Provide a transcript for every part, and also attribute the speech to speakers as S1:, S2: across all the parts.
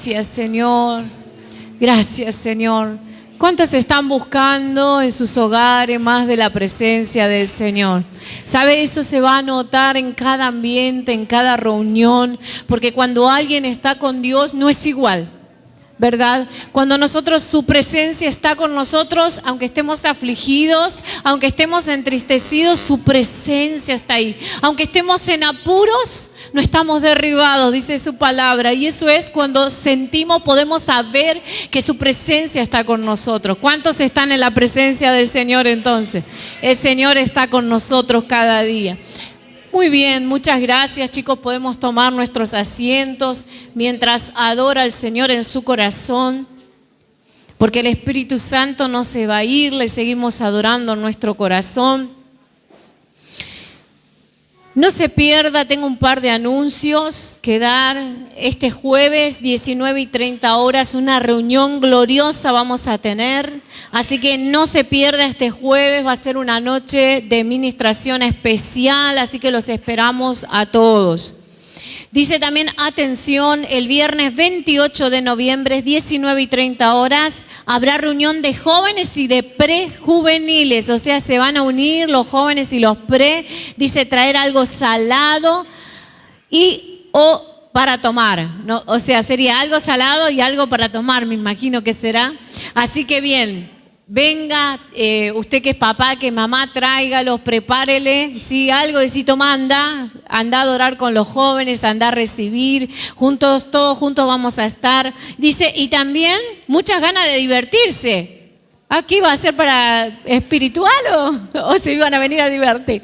S1: Gracias, Señor. Gracias, Señor. ¿Cuántos están buscando en sus hogares más de la presencia del Señor? ¿Sabe? Eso se va a notar en cada ambiente, en cada reunión, porque cuando alguien está con Dios no es igual, ¿verdad? Cuando su presencia está con nosotros, aunque estemos afligidos, aunque estemos entristecidos, su presencia está ahí. Aunque estemos en apuros, no estamos derribados, dice su palabra. Y eso es cuando sentimos, podemos saber que su presencia está con nosotros. ¿Cuántos están en la presencia del Señor entonces? El Señor está con nosotros cada día. Muy bien, muchas gracias, chicos. Podemos tomar nuestros asientos mientras adora al Señor en su corazón, porque el Espíritu Santo no se va a ir, le seguimos adorando en nuestro corazón. No se pierda, tengo un par de anuncios que dar. Este jueves, 19:30 horas, una reunión gloriosa vamos a tener. Así que no se pierda este jueves, va a ser una noche de ministración especial, así que los esperamos a todos. Dice también, atención, el viernes 28 de noviembre, 19:30 horas, habrá reunión de jóvenes y de prejuveniles. O sea, se van a unir los jóvenes y los pre. Dice, traer algo salado o para tomar, ¿no? O sea, sería algo salado y algo para tomar, me imagino que será. Así que bien, venga, usted que es papá, que mamá, tráigalos, prepárele, ¿sí? Algo de si toma, anda a adorar con los jóvenes, anda a recibir, juntos, todos juntos vamos a estar. Dice, y también muchas ganas de divertirse. ¿Aquí va a ser para espiritual o se iban a venir a divertir?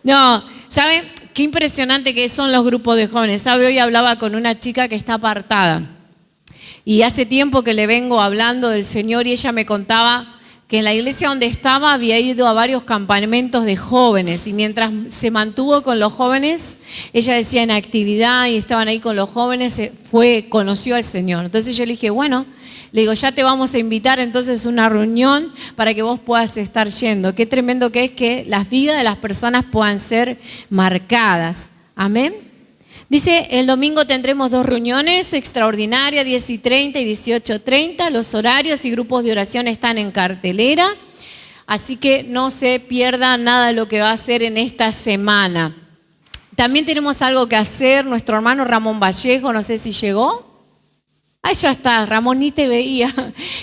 S1: No, ¿saben? Qué impresionante que son los grupos de jóvenes. ¿Sabe? Hoy hablaba con una chica que está apartada. Y hace tiempo que le vengo hablando del Señor y ella me contaba que en la iglesia donde estaba había ido a varios campamentos de jóvenes y mientras se mantuvo con los jóvenes, ella decía en actividad y estaban ahí con los jóvenes, conoció al Señor. Entonces yo le dije, bueno, le digo, ya te vamos a invitar entonces a una reunión para que vos puedas estar yendo. Qué tremendo que es que las vidas de las personas puedan ser marcadas. Amén. Dice, el domingo tendremos 2 reuniones extraordinarias, 10:30 y 18:30. Los horarios y grupos de oración están en cartelera. Así que no se pierda nada de lo que va a hacer en esta semana. También tenemos algo que hacer. Nuestro hermano Ramón Vallejo, no sé si llegó. Ahí ya está, Ramón, ni te veía.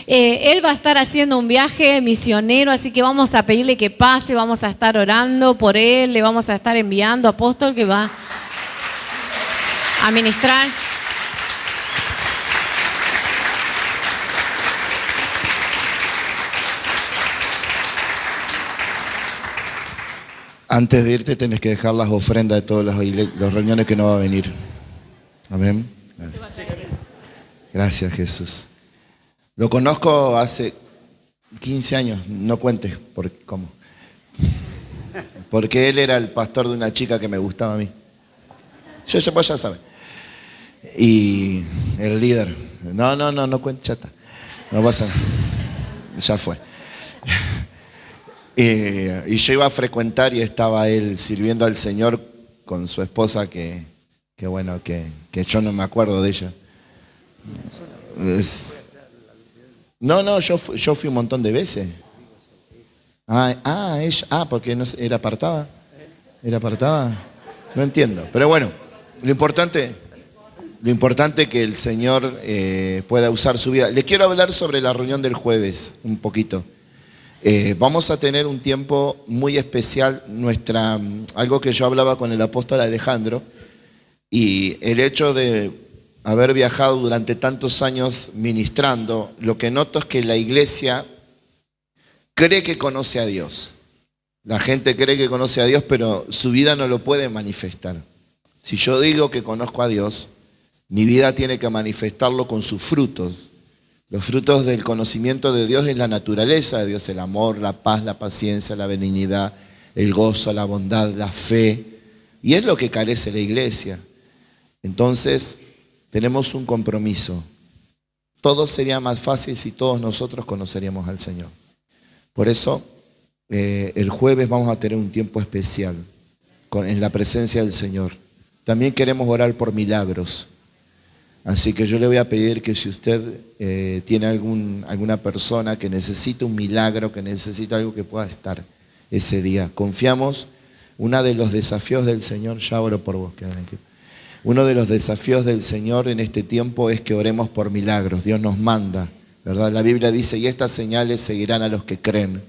S1: Él va a estar haciendo un viaje misionero, así que vamos a pedirle que pase, vamos a estar orando por él, le vamos a estar enviando apóstol que va a ministrar.
S2: Antes de irte tenés que dejar las ofrendas de todas las reuniones que no va a venir. Amén. Gracias. Gracias, Jesús. Lo conozco hace 15 años, no cuentes cómo. Porque él era el pastor de una chica que me gustaba a mí. Vos ya sabes. Y el líder, no cuentes, chata. No pasa nada. Ya fue. Y yo iba a frecuentar y estaba él sirviendo al Señor con su esposa que yo no me acuerdo de ella. Yo fui un montón de veces. Ella, porque no era apartada. ¿Era apartada? No entiendo. Pero bueno, lo importante es que el Señor pueda usar su vida. Le quiero hablar sobre la reunión del jueves un poquito. Vamos a tener un tiempo muy especial, algo que yo hablaba con el apóstol Alejandro, y el hecho de haber viajado durante tantos años ministrando, lo que noto es que la iglesia cree que conoce a Dios. La gente cree que conoce a Dios, pero su vida no lo puede manifestar. Si yo digo que conozco a Dios, mi vida tiene que manifestarlo con sus frutos. Los frutos del conocimiento de Dios es la naturaleza de Dios, el amor, la paz, la paciencia, la benignidad, el gozo, la bondad, la fe. Y es lo que carece la iglesia. Entonces, tenemos un compromiso. Todo sería más fácil si todos nosotros conoceríamos al Señor. Por eso, el jueves vamos a tener un tiempo especial en la presencia del Señor. También queremos orar por milagros. Así que yo le voy a pedir que si usted tiene alguna persona que necesite un milagro, que necesita algo, que pueda estar ese día. Confiamos, uno de los desafíos del Señor, ya oro por vos, quédate aquí. Uno de los desafíos del Señor en este tiempo es que oremos por milagros. Dios nos manda, ¿verdad? La Biblia dice, y estas señales seguirán a los que creen,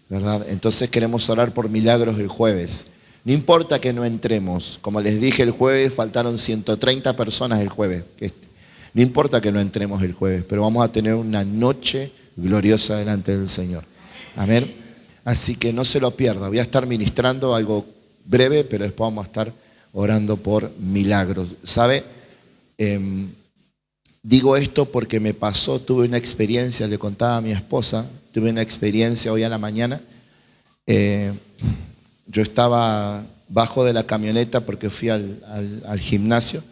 S2: ¿verdad? Entonces queremos orar por milagros el jueves. No importa que no entremos, como les dije el jueves, faltaron 130 personas el jueves. No importa que no entremos el jueves, pero vamos a tener una noche gloriosa delante del Señor. Amén. Así que no se lo pierda. Voy a estar ministrando algo breve, pero después vamos a estar orando por milagros. ¿Sabe? Digo esto porque me pasó, tuve una experiencia, le contaba a mi esposa, tuve una experiencia hoy a la mañana. Yo estaba bajo de la camioneta porque fui al gimnasio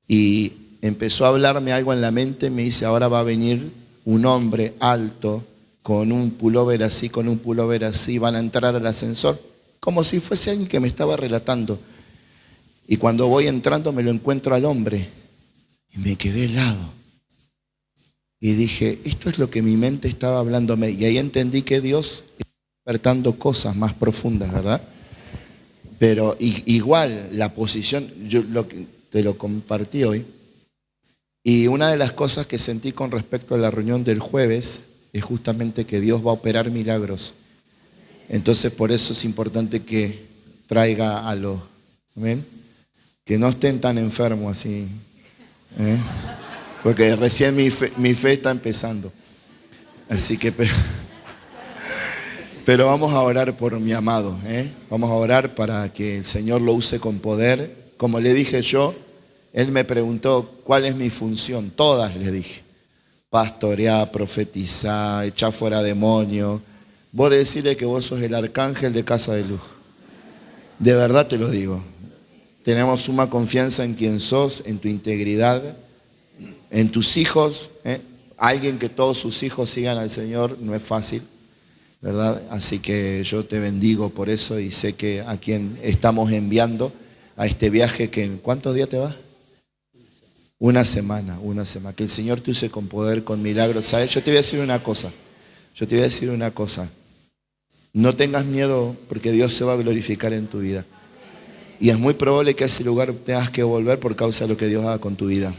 S2: y empezó a hablarme algo en la mente. Me dice, ahora va a venir un hombre alto con un pullover así, van a entrar al ascensor, como si fuese alguien que me estaba relatando. Y cuando voy entrando me lo encuentro al hombre y me quedé helado. Y dije, esto es lo que mi mente estaba hablándome. Y ahí entendí que Dios está despertando cosas más profundas, ¿verdad? Pero igual la posición, te lo compartí hoy. Y una de las cosas que sentí con respecto a la reunión del jueves es justamente que Dios va a operar milagros. Entonces por eso es importante que traiga a los, ¿amén? Que no estén tan enfermos así, ¿eh? Porque recién mi fe está empezando. Así que, pero vamos a orar por mi amado, ¿eh? Vamos a orar para que el Señor lo use con poder. Como le dije yo, él me preguntó cuál es mi función. Todas le dije. Pastorear, profetizar, echar fuera demonios. Vos decirle que vos sos el arcángel de Casa de Luz. De verdad te lo digo. Tenemos suma confianza en quien sos, en tu integridad, en tus hijos. Alguien que todos sus hijos sigan al Señor no es fácil, ¿verdad? Así que yo te bendigo por eso y sé que a quien estamos enviando a este viaje, que ¿en cuántos días te vas? Una semana. Que el Señor te use con poder, con milagros. ¿Sabes? Yo te voy a decir una cosa. No tengas miedo porque Dios se va a glorificar en tu vida. Y es muy probable que a ese lugar tengas que volver por causa de lo que Dios haga con tu vida.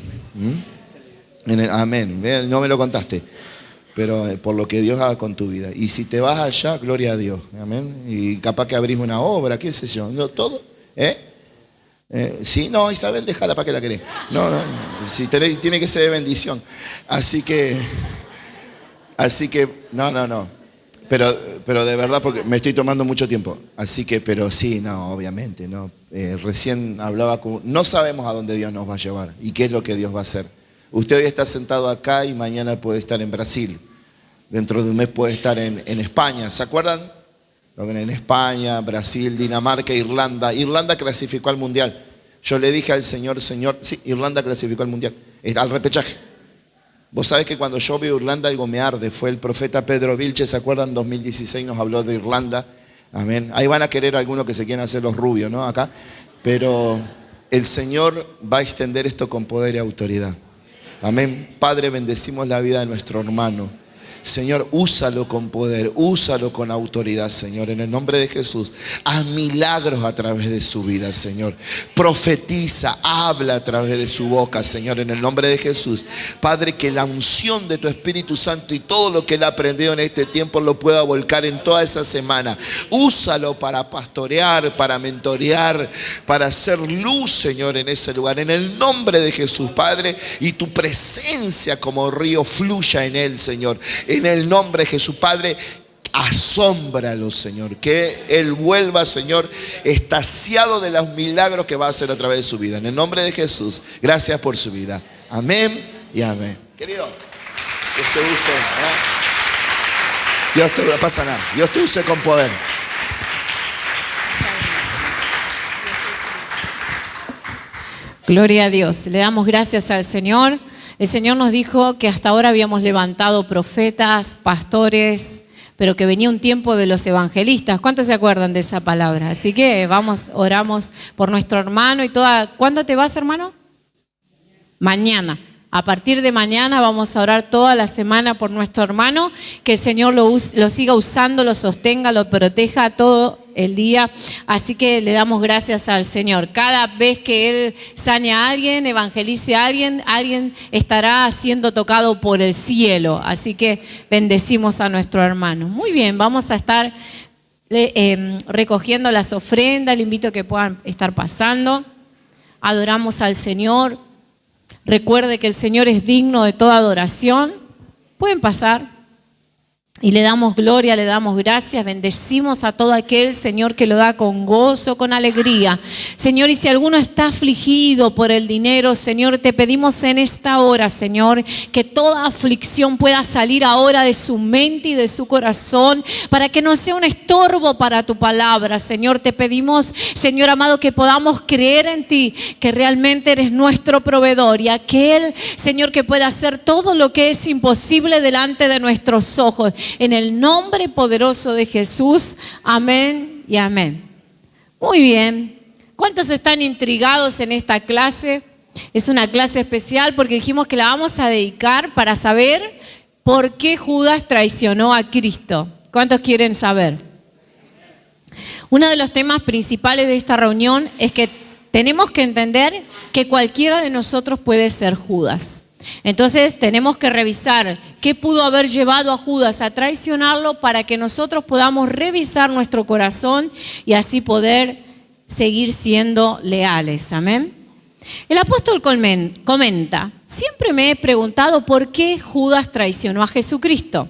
S2: Amén. No me lo contaste, pero por lo que Dios haga con tu vida. Y si te vas allá, gloria a Dios. Amén. Y capaz que abrís una obra, qué sé yo. No, todo. Sí, no, Isabel, déjala para que la querés. No. Si tiene que ser de bendición. Así que, no. Pero de verdad, porque me estoy tomando mucho tiempo. Así que, pero sí, no, obviamente, no. Recién hablaba no sabemos a dónde Dios nos va a llevar y qué es lo que Dios va a hacer. Usted hoy está sentado acá y mañana puede estar en Brasil. Dentro de un mes puede estar en España. ¿Se acuerdan? En España, Brasil, Dinamarca, Irlanda. Irlanda clasificó al Mundial. Yo le dije al Señor, sí, Irlanda clasificó al Mundial, al repechaje. Vos sabés que cuando yo veo Irlanda algo me arde. Fue el profeta Pedro Vilches, ¿se acuerdan? 2016 nos habló de Irlanda. Amén. Ahí van a querer algunos que se quieran hacer los rubios, ¿no? Acá. Pero el Señor va a extender esto con poder y autoridad. Amén. Padre, bendecimos la vida de nuestro hermano. Señor, úsalo con poder, úsalo con autoridad, Señor, en el nombre de Jesús. Haz milagros a través de su vida, Señor. Profetiza, habla a través de su boca, Señor, en el nombre de Jesús. Padre, que la unción de tu Espíritu Santo y todo lo que él ha aprendido en este tiempo lo pueda volcar en toda esa semana. Úsalo para pastorear, para mentorear, para hacer luz, Señor, en ese lugar. En el nombre de Jesús, Padre, y tu presencia como río fluya en él, Señor. En el nombre de Jesús, Padre, Asómbralo, Señor. Que Él vuelva, Señor, extasiado de los milagros que va a hacer a través de su vida. En el nombre de Jesús, gracias por su vida. Amén y amén. Querido, Dios te use, Dios te no pasa nada. Dios te use con poder.
S1: Gloria a Dios. Le damos gracias al Señor. El Señor nos dijo que hasta ahora habíamos levantado profetas, pastores, pero que venía un tiempo de los evangelistas. ¿Cuántos se acuerdan de esa palabra? Así que oramos por nuestro hermano y toda. ¿Cuándo te vas, hermano? Mañana. A partir de mañana vamos a orar toda la semana por nuestro hermano, que el Señor lo siga usando, lo sostenga, lo proteja todo el día. Así que le damos gracias al Señor. Cada vez que Él sane a alguien, evangelice a alguien, alguien estará siendo tocado por el cielo. Así que bendecimos a nuestro hermano. Muy bien, vamos a estar recogiendo las ofrendas. Le invito a que puedan estar pasando. Adoramos al Señor. Recuerde que el Señor es digno de toda adoración. Pueden pasar. Y le damos gloria, le damos gracias, bendecimos a todo aquel, Señor, que lo da con gozo, con alegría. Señor, y si alguno está afligido por el dinero, Señor, te pedimos en esta hora, Señor, que toda aflicción pueda salir ahora de su mente y de su corazón, para que no sea un estorbo para tu palabra. Señor, te pedimos, Señor amado, que podamos creer en ti, que realmente eres nuestro proveedor, y aquel, Señor, que pueda hacer todo lo que es imposible delante de nuestros ojos. En el nombre poderoso de Jesús, amén y amén. Muy bien. ¿Cuántos están intrigados en esta clase? Es una clase especial porque dijimos que la vamos a dedicar para saber por qué Judas traicionó a Cristo. ¿Cuántos quieren saber? Uno de los temas principales de esta reunión es que tenemos que entender que cualquiera de nosotros puede ser Judas. Entonces tenemos que revisar qué pudo haber llevado a Judas a traicionarlo para que nosotros podamos revisar nuestro corazón y así poder seguir siendo leales. Amén. El apóstol comenta: siempre me he preguntado por qué Judas traicionó a Jesucristo.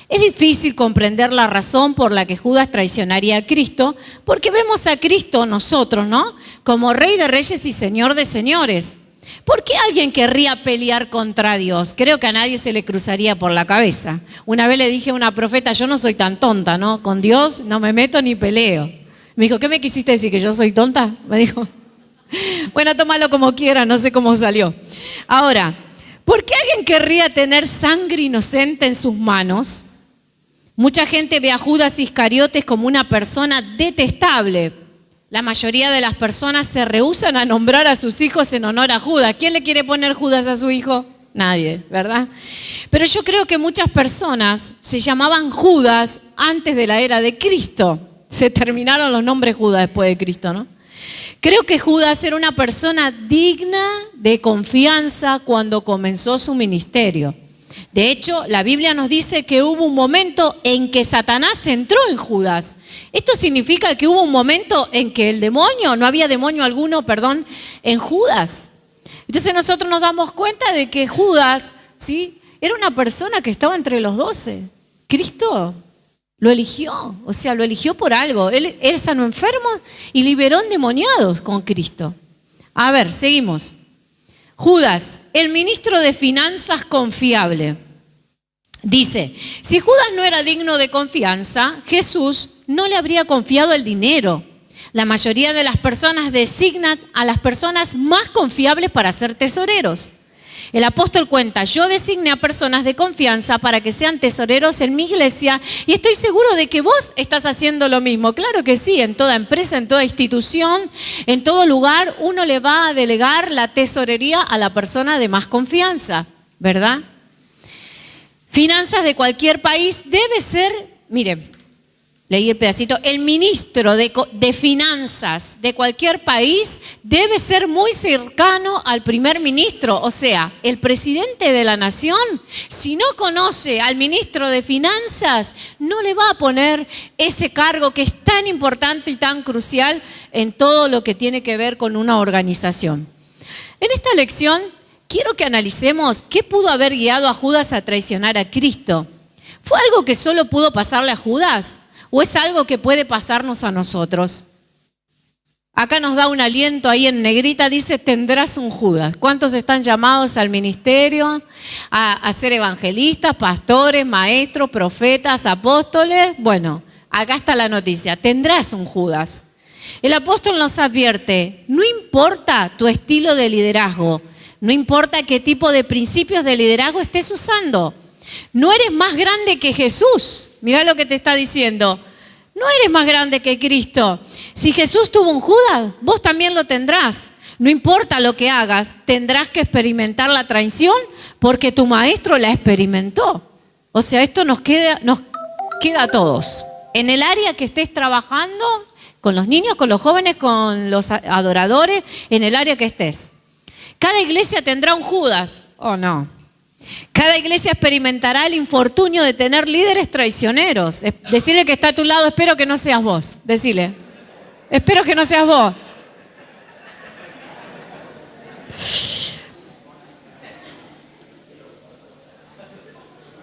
S1: Es difícil comprender la razón por la que Judas traicionaría a Cristo, porque vemos a Cristo nosotros, ¿no?, como Rey de Reyes y Señor de Señores. ¿Por qué alguien querría pelear contra Dios? Creo que a nadie se le cruzaría por la cabeza. Una vez le dije a una profeta: yo no soy tan tonta, ¿no? Con Dios no me meto ni peleo. Me dijo: ¿qué me quisiste decir? ¿Que yo soy tonta? Me dijo. Bueno, tómalo como quiera, no sé cómo salió. Ahora, ¿por qué alguien querría tener sangre inocente en sus manos? Mucha gente ve a Judas Iscariotes como una persona detestable. La mayoría de las personas se rehúsan a nombrar a sus hijos en honor a Judas. ¿Quién le quiere poner Judas a su hijo? Nadie, ¿verdad? Pero yo creo que muchas personas se llamaban Judas antes de la era de Cristo. Se terminaron los nombres Judas después de Cristo, ¿no? Creo que Judas era una persona digna de confianza cuando comenzó su ministerio. De hecho, la Biblia nos dice que hubo un momento en que Satanás entró en Judas. Esto significa que hubo un momento en que no había demonio alguno, en Judas. Entonces nosotros nos damos cuenta de que Judas, ¿sí?, era una persona que estaba entre los 12. Cristo lo eligió, lo eligió por algo. Él sanó enfermos y liberó endemoniados con Cristo. A ver, seguimos. Judas, el ministro de finanzas confiable. Dice: si Judas no era digno de confianza, Jesús no le habría confiado el dinero. La mayoría de las personas designan a las personas más confiables para ser tesoreros. El apóstol cuenta: yo designé a personas de confianza para que sean tesoreros en mi iglesia, y estoy seguro de que vos estás haciendo lo mismo. Claro que sí, en toda empresa, en toda institución, en todo lugar, uno le va a delegar la tesorería a la persona de más confianza, ¿verdad? Finanzas de cualquier país debe ser, mire, leí el pedacito, el ministro de finanzas de cualquier país debe ser muy cercano al primer ministro, o sea, el presidente de la nación. Si no conoce al ministro de finanzas, no le va a poner ese cargo que es tan importante y tan crucial en todo lo que tiene que ver con una organización. En esta lección quiero que analicemos qué pudo haber guiado a Judas a traicionar a Cristo. ¿Fue algo que solo pudo pasarle a Judas? ¿O es algo que puede pasarnos a nosotros? Acá nos da un aliento ahí en negrita, dice, tendrás un Judas. ¿Cuántos están llamados al ministerio, a ser evangelistas, pastores, maestros, profetas, apóstoles? Bueno, acá está la noticia, tendrás un Judas. El apóstol nos advierte, no importa tu estilo de liderazgo, no importa qué tipo de principios de liderazgo estés usando, no eres más grande que Jesús. Mirá lo que te está diciendo, no eres más grande que Cristo. Si Jesús tuvo un Judas, vos también lo tendrás. No importa lo que hagas, tendrás que experimentar la traición porque tu maestro la experimentó. O sea, esto nos queda a todos. En el área que estés trabajando, con los niños, con los jóvenes, con los adoradores, en el área que estés. Cada iglesia tendrá un Judas, ¿o no? Cada iglesia experimentará el infortunio de tener líderes traicioneros. Decirle que está a tu lado, espero que no seas vos. Decirle, espero que no seas vos.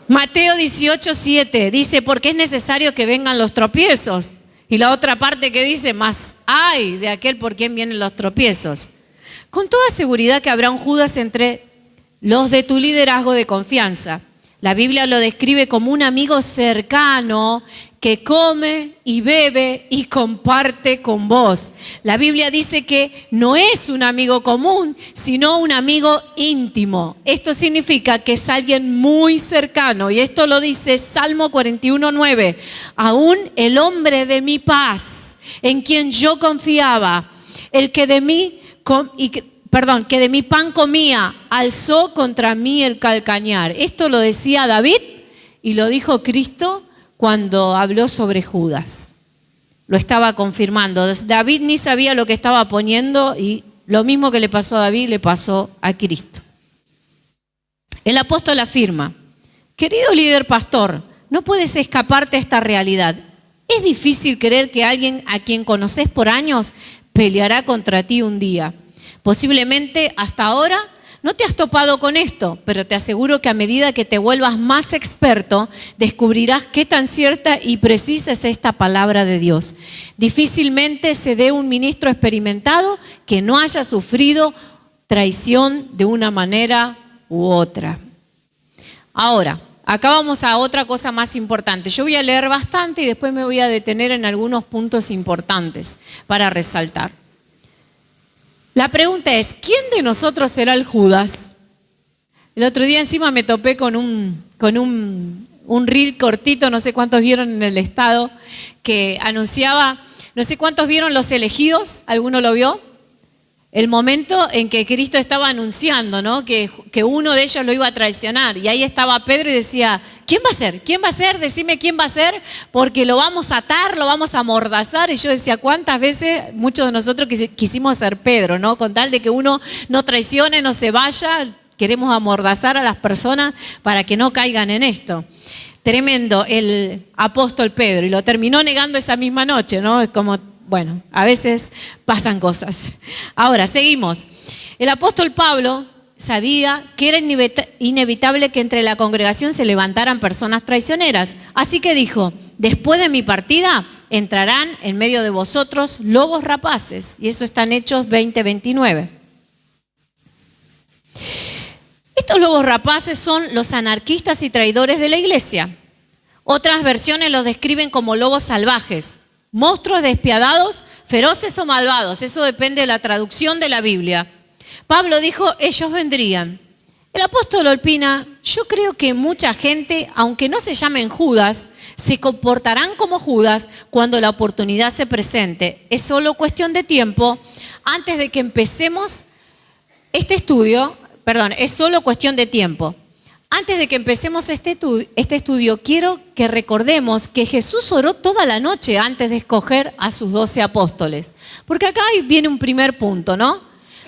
S1: Mateo 18:7 dice, porque es necesario que vengan los tropiezos. Y la otra parte que dice, más ay de aquel por quien vienen los tropiezos. Con toda seguridad que habrá un Judas entre los de tu liderazgo de confianza. La Biblia lo describe como un amigo cercano que come y bebe y comparte con vos. La Biblia dice que no es un amigo común, sino un amigo íntimo. Esto significa que es alguien muy cercano. Y esto lo dice Salmo 41:9. Aún el hombre de mi paz, en quien yo confiaba, el que de mí que de mi pan comía, alzó contra mí el calcañar. Esto lo decía David y lo dijo Cristo cuando habló sobre Judas. Lo estaba confirmando. David ni sabía lo que estaba poniendo y lo mismo que le pasó a David le pasó a Cristo. El apóstol afirma, querido líder pastor, no puedes escaparte de esta realidad. Es difícil creer que alguien a quien conoces por años peleará contra ti un día. Posiblemente hasta ahora no te has topado con esto, pero te aseguro que a medida que te vuelvas más experto, descubrirás qué tan cierta y precisa es esta palabra de Dios. Difícilmente se dé un ministro experimentado que no haya sufrido traición de una manera u otra. Ahora, acá vamos a otra cosa más importante. Yo voy a leer bastante y después me voy a detener en algunos puntos importantes para resaltar. La pregunta es, ¿quién de nosotros será el Judas? El otro día encima me topé con un reel cortito, no sé cuántos vieron en el estado, que anunciaba, no sé cuántos vieron Los Elegidos, ¿alguno lo vio? El momento en que Cristo estaba anunciando, ¿no? que uno de ellos lo iba a traicionar. Y ahí estaba Pedro y decía, ¿quién va a ser? ¿Quién va a ser? Decime quién va a ser, porque lo vamos a atar, lo vamos a amordazar. Y yo decía, ¿cuántas veces muchos de nosotros quisimos ser Pedro, ¿no? Con tal de que uno no traicione, no se vaya, queremos amordazar a las personas para que no caigan en esto. Tremendo el apóstol Pedro, y lo terminó negando esa misma noche, ¿no? Es como, bueno, a veces pasan cosas. Ahora, seguimos. El apóstol Pablo sabía que era inevitable que entre la congregación se levantaran personas traicioneras. Así que dijo, después de mi partida entrarán en medio de vosotros lobos rapaces. Y eso está en Hechos 20:29. Estos lobos rapaces son los anarquistas y traidores de la iglesia. Otras versiones los describen como lobos salvajes, monstruos despiadados, feroces o malvados. Eso depende de la traducción de la Biblia. Pablo dijo, ellos vendrían. El apóstol opina, yo creo que mucha gente, aunque no se llamen Judas, se comportarán como Judas cuando la oportunidad se presente. Es solo cuestión de tiempo. Antes de que empecemos este estudio, es solo cuestión de tiempo. Antes de que empecemos este estudio, quiero que recordemos que Jesús oró toda la noche antes de escoger a sus 12 apóstoles. Porque acá viene un primer punto, ¿no?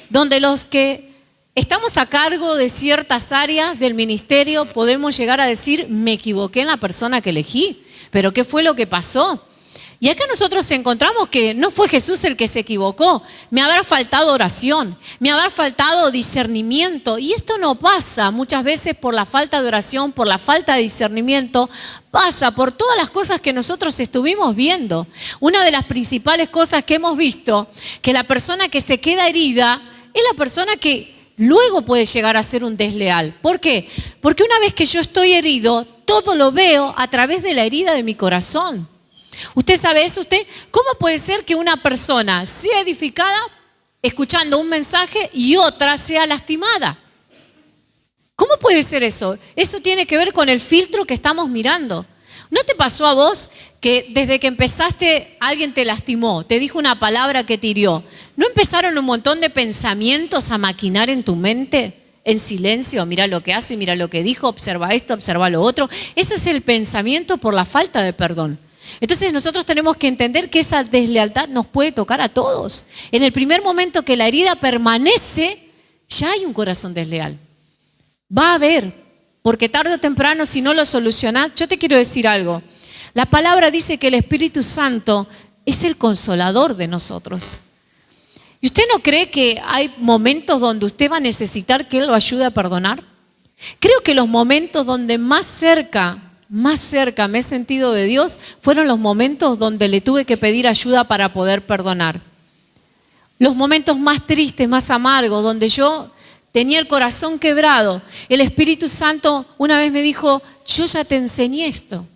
S1: Donde los que estamos a cargo de ciertas áreas del ministerio podemos llegar a decir, me equivoqué en la persona que elegí, pero ¿qué fue lo que pasó? Y acá nosotros encontramos que no fue Jesús el que se equivocó. Me habrá faltado oración, me habrá faltado discernimiento. Y esto no pasa muchas veces por la falta de oración, por la falta de discernimiento. Pasa por todas las cosas que nosotros estuvimos viendo. Una de las principales cosas que hemos visto, que la persona que se queda herida es la persona que luego puede llegar a ser un desleal. ¿Por qué? Porque una vez que yo estoy herido, todo lo veo a través de la herida de mi corazón. ¿Usted sabe eso? ¿Cómo puede ser que una persona sea edificada escuchando un mensaje y otra sea lastimada? ¿Cómo puede ser eso? Eso tiene que ver con el filtro que estamos mirando. ¿No te pasó a vos que desde que empezaste alguien te lastimó, te dijo una palabra que te hirió? ¿No empezaron un montón de pensamientos a maquinar en tu mente? En silencio, mira lo que hace, mira lo que dijo, observa esto, observa lo otro. Ese es el pensamiento por la falta de perdón. Entonces nosotros tenemos que entender que esa deslealtad nos puede tocar a todos. En el primer momento que la herida permanece, ya hay un corazón desleal. Va a haber, porque tarde o temprano si no lo solucionás, yo te quiero decir algo. La palabra dice que el Espíritu Santo es el consolador de nosotros. ¿Y usted no cree que hay momentos donde usted va a necesitar que Él lo ayude a perdonar? Creo que los momentos donde más cerca me he sentido de Dios fueron los momentos donde le tuve que pedir ayuda para poder perdonar. Los momentos más tristes, más amargos, donde yo tenía el corazón quebrado. El Espíritu Santo una vez me dijo, yo ya te enseñé esto,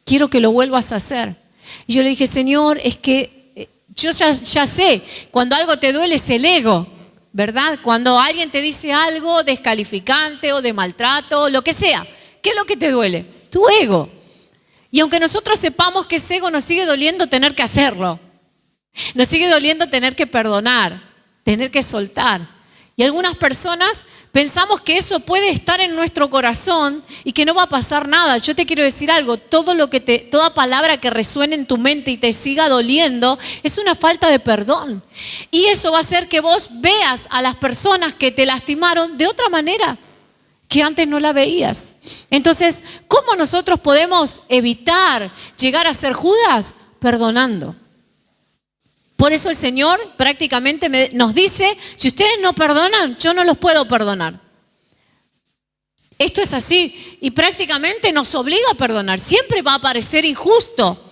S1: quiero que lo vuelvas a hacer. Y yo le dije, Señor, es que yo ya sé, cuando algo te duele es el ego, ¿verdad? Cuando alguien te dice algo descalificante o de maltrato, lo que sea, ¿qué es lo que te duele? Tu ego. Y aunque nosotros sepamos que es ego, nos sigue doliendo tener que hacerlo. Nos sigue doliendo tener que perdonar, tener que soltar. Y algunas personas pensamos que eso puede estar en nuestro corazón y que no va a pasar nada. Yo te quiero decir algo, toda palabra que resuene en tu mente y te siga doliendo es una falta de perdón. Y eso va a hacer que vos veas a las personas que te lastimaron de otra manera, que antes no la veías. Entonces, ¿cómo nosotros podemos evitar llegar a ser Judas? Perdonando. Por eso el Señor prácticamente nos dice, si ustedes no perdonan, yo no los puedo perdonar. Esto es así y prácticamente nos obliga a perdonar. Siempre va a parecer injusto,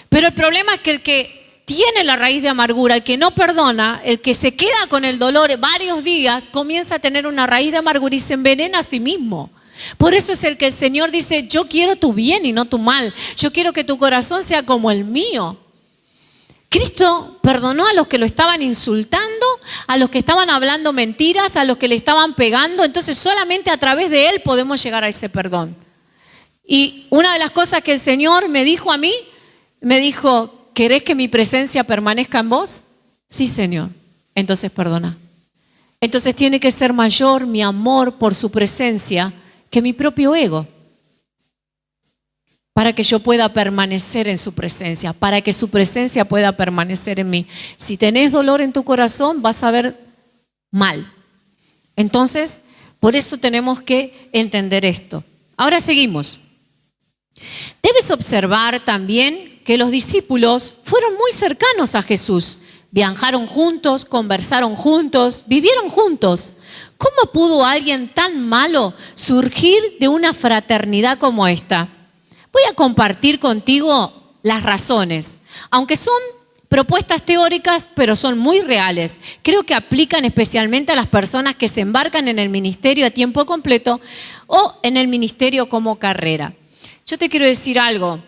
S1: pero el problema es que el que tiene la raíz de amargura, el que no perdona, el que se queda con el dolor varios días, comienza a tener una raíz de amargura y se envenena a sí mismo. Por eso es el que el Señor dice, yo quiero tu bien y no tu mal. Yo quiero que tu corazón sea como el mío. Cristo perdonó a los que lo estaban insultando, a los que estaban hablando mentiras, a los que le estaban pegando. Entonces solamente a través de Él podemos llegar a ese perdón. Y una de las cosas que el Señor me dijo a mí, me dijo, ¿querés que mi presencia permanezca en vos? Sí, Señor. Entonces perdona. Entonces tiene que ser mayor mi amor por su presencia que mi propio ego. Para que yo pueda permanecer en su presencia, para que su presencia pueda permanecer en mí. Si tenés dolor en tu corazón, vas a ver mal. Entonces, por eso tenemos que entender esto. Ahora seguimos. Debes observar también que los discípulos fueron muy cercanos a Jesús. Viajaron juntos, conversaron juntos, vivieron juntos. ¿Cómo pudo alguien tan malo surgir de una fraternidad como esta? Voy a compartir contigo las razones, aunque son propuestas teóricas, pero son muy reales. Creo que aplican especialmente a las personas que se embarcan en el ministerio a tiempo completo o en el ministerio como carrera. Yo te quiero decir algo.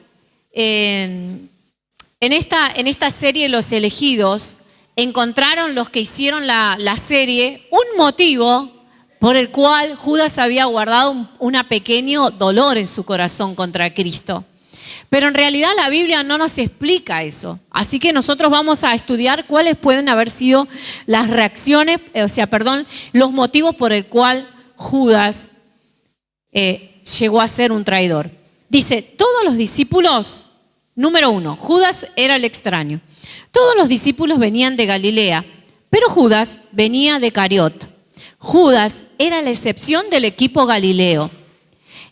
S1: En esta serie Los Elegidos, encontraron los que hicieron la serie un motivo por el cual Judas había guardado un pequeño dolor en su corazón contra Cristo. Pero en realidad la Biblia no nos explica eso. Así que nosotros vamos a estudiar cuáles pueden haber sido las reacciones, los motivos por el cual Judas llegó a ser un traidor. Dice, todos los discípulos, número 1, Judas era el extraño. Todos los discípulos venían de Galilea, pero Judas venía de Cariot. Judas era la excepción del equipo galileo.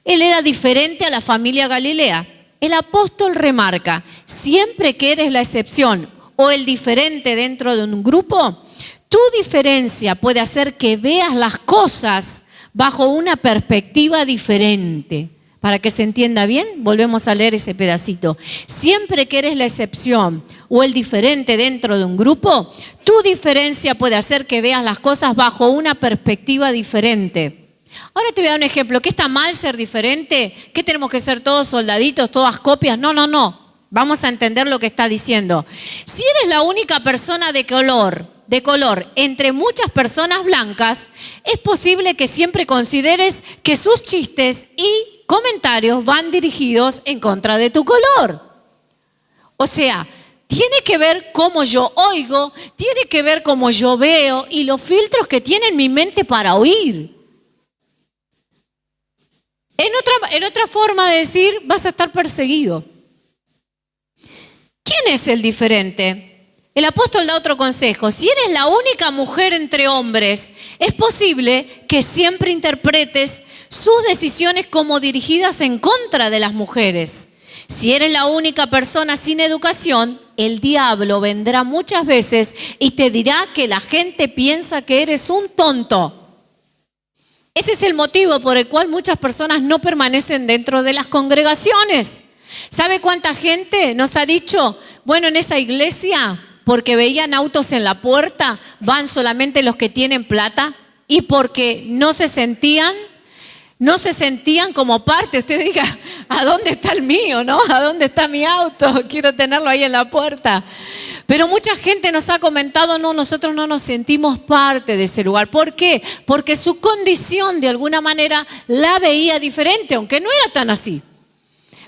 S1: Él era diferente a la familia Galilea. el apóstol remarca, siempre que eres la excepción o el diferente dentro de un grupo, tu diferencia puede hacer que veas las cosas bajo una perspectiva diferente. Para que se entienda bien, volvemos a leer ese pedacito. Siempre que eres la excepción o el diferente dentro de un grupo, tu diferencia puede hacer que veas las cosas bajo una perspectiva diferente. Ahora te voy a dar un ejemplo. ¿Qué está mal ser diferente? ¿Qué tenemos que ser todos soldaditos, todas copias? No. Vamos a entender lo que está diciendo. Si eres la única persona de color entre muchas personas blancas, es posible que siempre consideres que sus chistes y comentarios van dirigidos en contra de tu color. O sea, tiene que ver cómo yo oigo, tiene que ver cómo yo veo y los filtros que tiene en mi mente para oír. En otra forma de decir, vas a estar perseguido. ¿Quién es el diferente? El apóstol da otro consejo. Si eres la única mujer entre hombres, es posible que siempre interpretes sus decisiones como dirigidas en contra de las mujeres. Si eres la única persona sin educación, el diablo vendrá muchas veces y te dirá que la gente piensa que eres un tonto. Ese es el motivo por el cual muchas personas no permanecen dentro de las congregaciones. ¿Sabe cuánta gente nos ha dicho, bueno, en esa iglesia, porque veían autos en la puerta, van solamente los que tienen plata? Y porque no se sentían como parte? Usted diga, ¿a dónde está el mío, no? ¿A dónde está mi auto? Quiero tenerlo ahí en la puerta. Pero mucha gente nos ha comentado, no, nosotros no nos sentimos parte de ese lugar. ¿Por qué? Porque su condición de alguna manera la veía diferente, aunque no era tan así.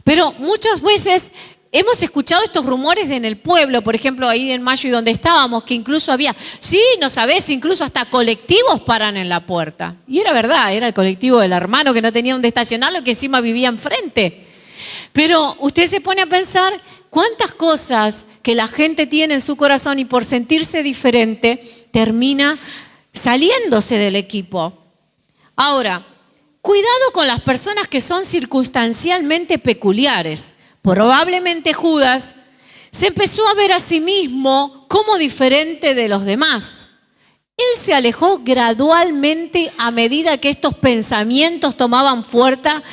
S1: Pero muchas veces hemos escuchado estos rumores en el pueblo, por ejemplo, ahí en Mayo y donde estábamos, que incluso había, sí, no sabés, incluso hasta colectivos paran en la puerta. Y era verdad, era el colectivo del hermano que no tenía donde estacionarlo, que encima vivía enfrente. Pero usted se pone a pensar cuántas cosas que la gente tiene en su corazón y por sentirse diferente, termina saliéndose del equipo. Ahora, cuidado con las personas que son circunstancialmente peculiares. Probablemente Judas se empezó a ver a sí mismo como diferente de los demás. Él se alejó gradualmente a medida que estos pensamientos tomaban fuerza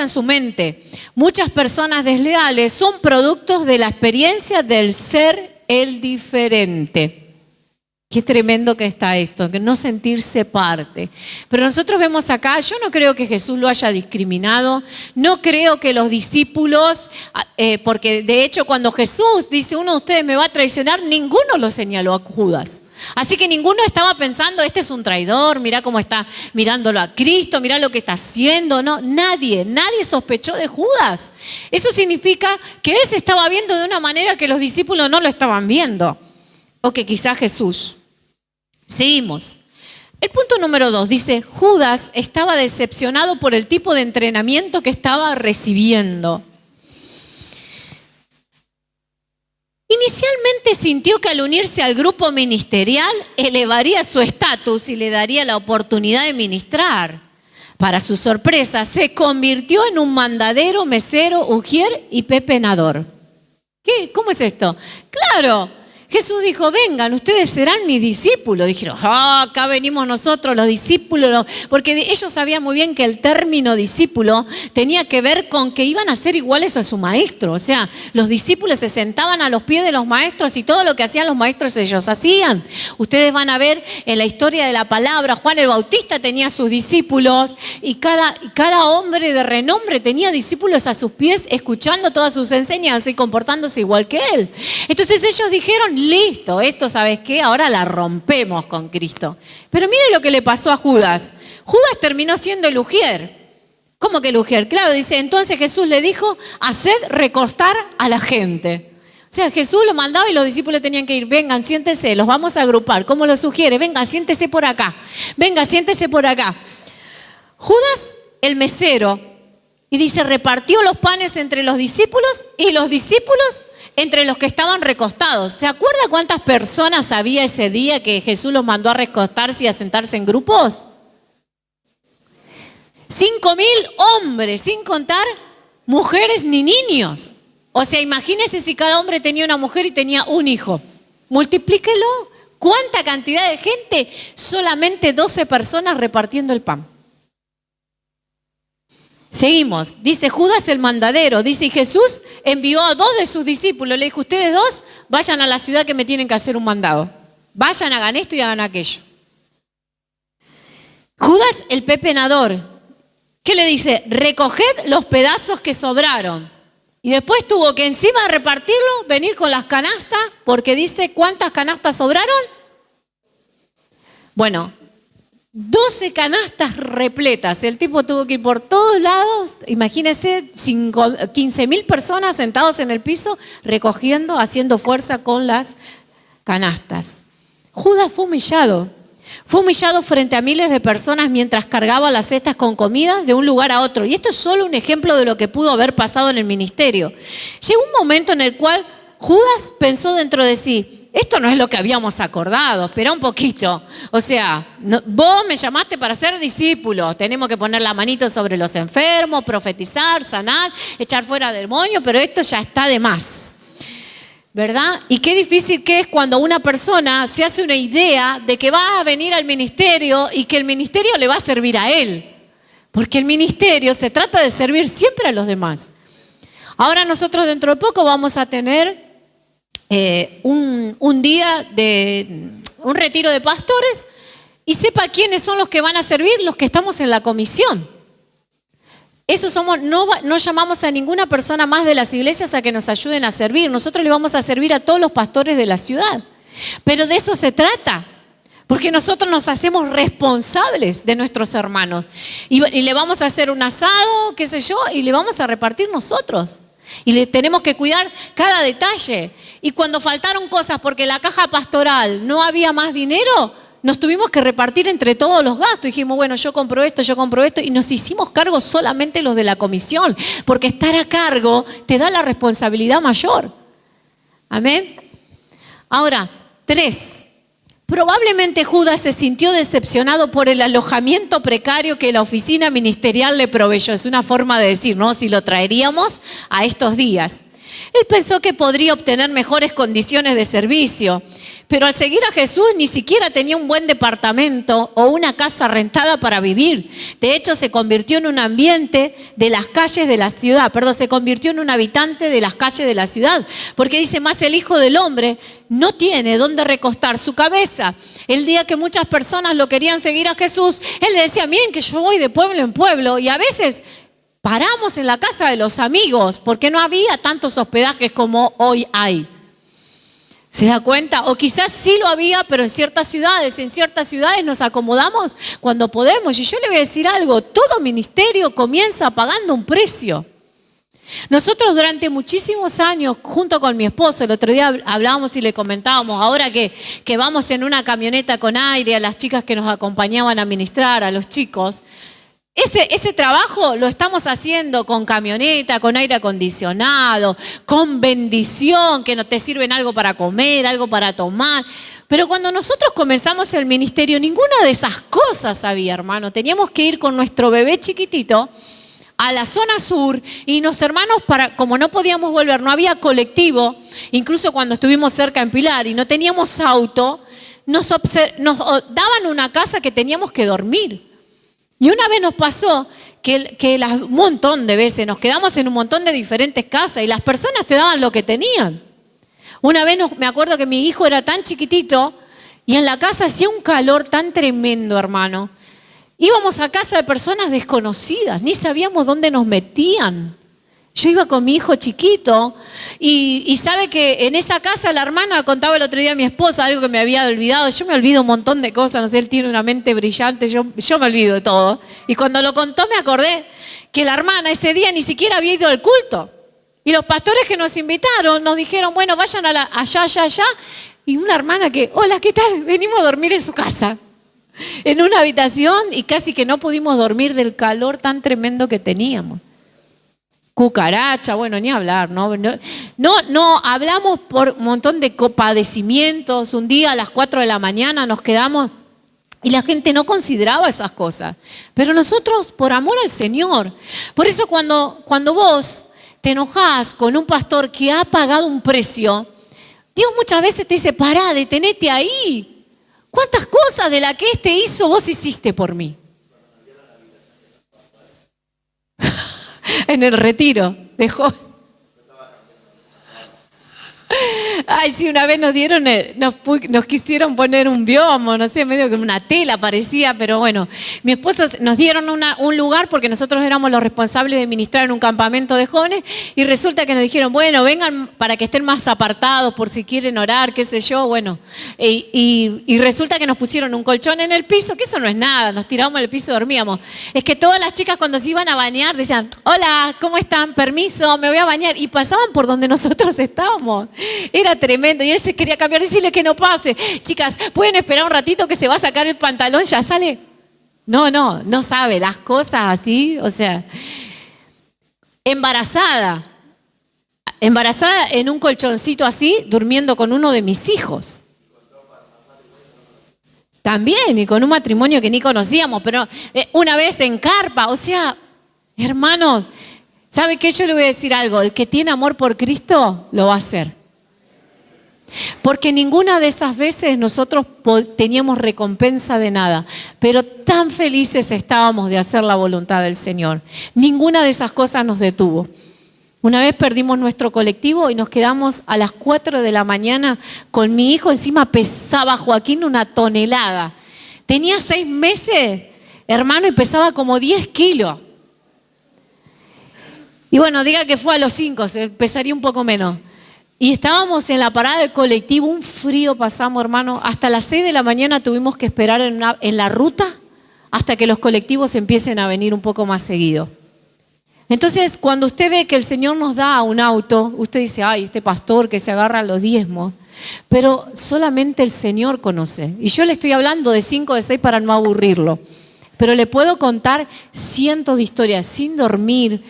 S1: en su mente. Muchas personas desleales son productos de la experiencia del ser el diferente. Qué tremendo que está esto, que no sentirse parte. Pero nosotros vemos acá, yo no creo que Jesús lo haya discriminado, no creo que los discípulos, porque de hecho cuando Jesús dice, uno de ustedes me va a traicionar, ninguno lo señaló a Judas. Así que ninguno estaba pensando, este es un traidor, mirá cómo está mirándolo a Cristo, mirá lo que está haciendo. No, nadie sospechó de Judas. Eso significa que él se estaba viendo de una manera que los discípulos no lo estaban viendo. O que quizá Jesús. Seguimos. El punto número 2 dice, Judas estaba decepcionado por el tipo de entrenamiento que estaba recibiendo. Inicialmente sintió que al unirse al grupo ministerial elevaría su estatus y le daría la oportunidad de ministrar. Para su sorpresa, se convirtió en un mandadero, mesero, ujier y pepenador. ¿Qué? ¿Cómo es esto? Claro. Jesús dijo, vengan, ustedes serán mis discípulos. Dijeron, acá venimos nosotros, los discípulos, porque ellos sabían muy bien que el término discípulo tenía que ver con que iban a ser iguales a su maestro. O sea, los discípulos se sentaban a los pies de los maestros y todo lo que hacían los maestros ellos hacían. Ustedes van a ver en la historia de la palabra, Juan el Bautista tenía sus discípulos y cada hombre de renombre tenía discípulos a sus pies escuchando todas sus enseñanzas y comportándose igual que él. Entonces ellos dijeron, listo, esto, ¿sabes qué? Ahora la rompemos con Cristo. Pero mire lo que le pasó a Judas. Judas terminó siendo el ujier. ¿Cómo que el ujier? Claro, dice, entonces Jesús le dijo, haced recostar a la gente. O sea, Jesús lo mandaba y los discípulos tenían que ir, vengan, siéntense, los vamos a agrupar. ¿Cómo lo sugiere? Venga, siéntese por acá. Venga, siéntese por acá. Judas, el mesero, y dice, repartió los panes entre los discípulos y los discípulos entre los que estaban recostados. ¿Se acuerda cuántas personas había ese día que Jesús los mandó a recostarse y a sentarse en grupos? 5.000 hombres, sin contar mujeres ni niños. O sea, imagínense si cada hombre tenía una mujer y tenía un hijo. Multiplíquelo. ¿Cuánta cantidad de gente? Solamente 12 personas repartiendo el pan. Seguimos. Dice Judas el mandadero. Dice, y Jesús envió a 2 de sus discípulos. Le dijo, ustedes 2 vayan a la ciudad que me tienen que hacer un mandado. Vayan, hagan esto y hagan aquello. Judas el pepenador. ¿Qué le dice? Recoged los pedazos que sobraron. Y después tuvo que encima de repartirlo, venir con las canastas, porque dice, ¿cuántas canastas sobraron? Bueno, 12 canastas repletas. El tipo tuvo que ir por todos lados. Imagínense 15.000 personas sentados en el piso, recogiendo, haciendo fuerza con las canastas. Judas fue humillado. Fue humillado frente a miles de personas mientras cargaba las cestas con comida de un lugar a otro. Y esto es solo un ejemplo de lo que pudo haber pasado en el ministerio. Llegó un momento en el cual Judas pensó dentro de sí, esto no es lo que habíamos acordado, espera un poquito. O sea, vos me llamaste para ser discípulo, tenemos que poner la manito sobre los enfermos, profetizar, sanar, echar fuera demonios, pero esto ya está de más. ¿Verdad? Y qué difícil que es cuando una persona se hace una idea de que va a venir al ministerio y que el ministerio le va a servir a él. Porque el ministerio se trata de servir siempre a los demás. Ahora nosotros dentro de poco vamos a tener un día de un retiro de pastores y sepa quiénes son los que van a servir, los que estamos en la comisión. Eso somos, no llamamos a ninguna persona más de las iglesias a que nos ayuden a servir. Nosotros le vamos a servir a todos los pastores de la ciudad. Pero de eso se trata. Porque nosotros nos hacemos responsables de nuestros hermanos. Y le vamos a hacer un asado, qué sé yo, y le vamos a repartir nosotros. Y le tenemos que cuidar cada detalle. Y cuando faltaron cosas porque la caja pastoral no había más dinero, nos tuvimos que repartir entre todos los gastos. Dijimos, bueno, yo compro esto, y nos hicimos cargo solamente los de la comisión, porque estar a cargo te da la responsabilidad mayor. Amén. Ahora, 3. Probablemente Judas se sintió decepcionado por el alojamiento precario que la oficina ministerial le proveyó. Es una forma de decir, ¿no? Si lo traeríamos a estos días. Él pensó que podría obtener mejores condiciones de servicio. Pero al seguir a Jesús ni siquiera tenía un buen departamento o una casa rentada para vivir. De hecho, se convirtió en un ambiente de las calles de la ciudad. Se convirtió en un habitante de las calles de la ciudad. Porque dice, más el Hijo del Hombre no tiene dónde recostar su cabeza. El día que muchas personas lo querían seguir a Jesús, él le decía, miren que yo voy de pueblo en pueblo. Y a veces paramos en la casa de los amigos porque no había tantos hospedajes como hoy hay. ¿Se da cuenta? O quizás sí lo había, pero en ciertas ciudades nos acomodamos cuando podemos. Y yo le voy a decir algo, todo ministerio comienza pagando un precio. Nosotros durante muchísimos años, junto con mi esposo, el otro día hablábamos y le comentábamos, ahora que vamos en una camioneta con aire, a las chicas que nos acompañaban a ministrar, a los chicos, ese trabajo lo estamos haciendo con camioneta, con aire acondicionado, con bendición, que no te sirven algo para comer, algo para tomar. Pero cuando nosotros comenzamos el ministerio, ninguna de esas cosas había, hermano. Teníamos que ir con nuestro bebé chiquitito a la zona sur y los hermanos, como no podíamos volver, no había colectivo, incluso cuando estuvimos cerca en Pilar y no teníamos auto, nos daban una casa que teníamos que dormir. Y una vez nos pasó que un montón de veces nos quedamos en un montón de diferentes casas y las personas te daban lo que tenían. Una vez me acuerdo que mi hijo era tan chiquitito y en la casa hacía un calor tan tremendo, hermano. Íbamos a casa de personas desconocidas, ni sabíamos dónde nos metían. Yo iba con mi hijo chiquito y sabe que en esa casa la hermana contaba el otro día a mi esposa algo que me había olvidado. Yo me olvido un montón de cosas, no sé, él tiene una mente brillante, yo me olvido de todo. Y cuando lo contó me acordé que la hermana ese día ni siquiera había ido al culto. Y los pastores que nos invitaron nos dijeron, bueno, vayan allá. Y una hermana que, hola, ¿qué tal? Venimos a dormir en su casa, en una habitación y casi que no pudimos dormir del calor tan tremendo que teníamos. Cucaracha, bueno, ni hablar, ¿no? No, hablamos por un montón de padecimientos. Un día a las 4 de la mañana nos quedamos Y la gente no consideraba esas cosas. Pero nosotros, por amor al Señor. Por eso cuando vos te enojás con un pastor que ha pagado un precio, Dios muchas veces te dice, pará, detenete ahí. ¿Cuántas cosas de las que este hizo vos hiciste por mí? En el retiro dejó. Ay, sí, una vez nos quisieron poner un biomo, no sé, medio que una tela parecía, pero bueno, mi esposo nos dieron un lugar porque nosotros éramos los responsables de ministrar en un campamento de jóvenes y resulta que nos dijeron, bueno, vengan para que estén más apartados por si quieren orar, qué sé yo, bueno, y resulta que nos pusieron un colchón en el piso, que eso no es nada, nos tirábamos en el piso y dormíamos. Es que todas las chicas cuando se iban a bañar decían, hola, ¿cómo están? Permiso, me voy a bañar, y pasaban por donde nosotros estábamos. Era tremendo y él se quería cambiar, decirle que no pase. Chicas, ¿pueden esperar un ratito que se va a sacar el pantalón? Ya sale. No sabe las cosas así, o sea, embarazada en un colchoncito así, durmiendo con uno de mis hijos. También, y con un matrimonio que ni conocíamos, pero una vez en carpa, o sea, hermanos, ¿sabe qué? Yo le voy a decir algo, el que tiene amor por Cristo lo va a hacer. Porque ninguna de esas veces nosotros teníamos recompensa de nada, pero tan felices estábamos de hacer la voluntad del Señor. Ninguna de esas cosas nos detuvo. Una vez perdimos nuestro colectivo y nos quedamos a las 4 de la mañana con mi hijo, encima pesaba Joaquín 1 tonelada. Tenía 6 meses, hermano, y pesaba como 10 kilos. Y bueno, diga que fue a los 5, pesaría un poco menos. Y estábamos en la parada del colectivo, un frío pasamos, hermano, hasta las 6 de la mañana tuvimos que esperar en la ruta hasta que los colectivos empiecen a venir un poco más seguido. Entonces, cuando usted ve que el Señor nos da un auto, usted dice, ay, este pastor que se agarra a los diezmos, pero solamente el Señor conoce. Y yo le estoy hablando de 5 de 6 para no aburrirlo, pero le puedo contar cientos de historias, sin dormir,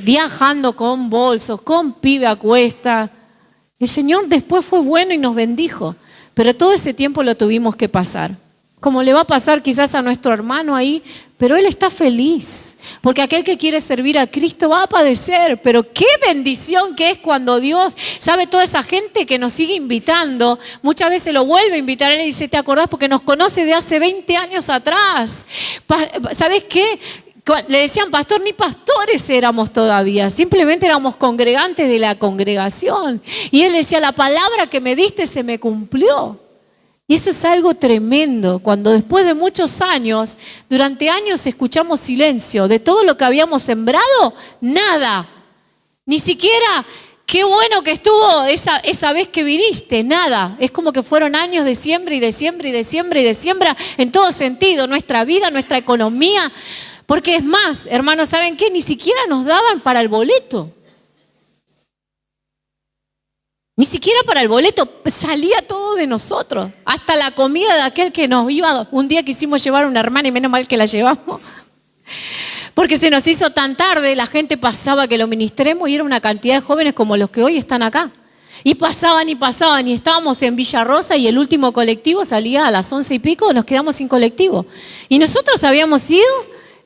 S1: viajando con bolsos, con pibe a cuesta. El Señor después fue bueno y nos bendijo, pero todo ese tiempo lo tuvimos que pasar. Como le va a pasar quizás a nuestro hermano ahí, pero él está feliz, porque aquel que quiere servir a Cristo va a padecer, pero qué bendición que es cuando Dios, sabe, toda esa gente que nos sigue invitando, muchas veces lo vuelve a invitar, él le dice, ¿te acordás? Porque nos conoce de hace 20 años atrás. ¿Sabes qué? Le decían pastor, ni pastores éramos todavía, simplemente éramos congregantes de la congregación. Y él decía, la palabra que me diste se me cumplió. Y eso es algo tremendo, cuando después de muchos años, durante años escuchamos silencio, de todo lo que habíamos sembrado, nada. Ni siquiera, qué bueno que estuvo esa vez que viniste, nada. Es como que fueron años de siembra y de siembra y de siembra y de siembra en todo sentido, nuestra vida, nuestra economía. Porque es más, hermanos, ¿saben qué? Ni siquiera nos daban para el boleto. Ni siquiera para el boleto, salía todo de nosotros. Hasta la comida de aquel que nos iba. Un día quisimos llevar a una hermana y menos mal que la llevamos. Porque se nos hizo tan tarde, la gente pasaba que lo ministremos y era una cantidad de jóvenes como los que hoy están acá. Y pasaban y estábamos en Villa Rosa y el último colectivo salía a las 11 y pico, nos quedamos sin colectivo. Y nosotros habíamos ido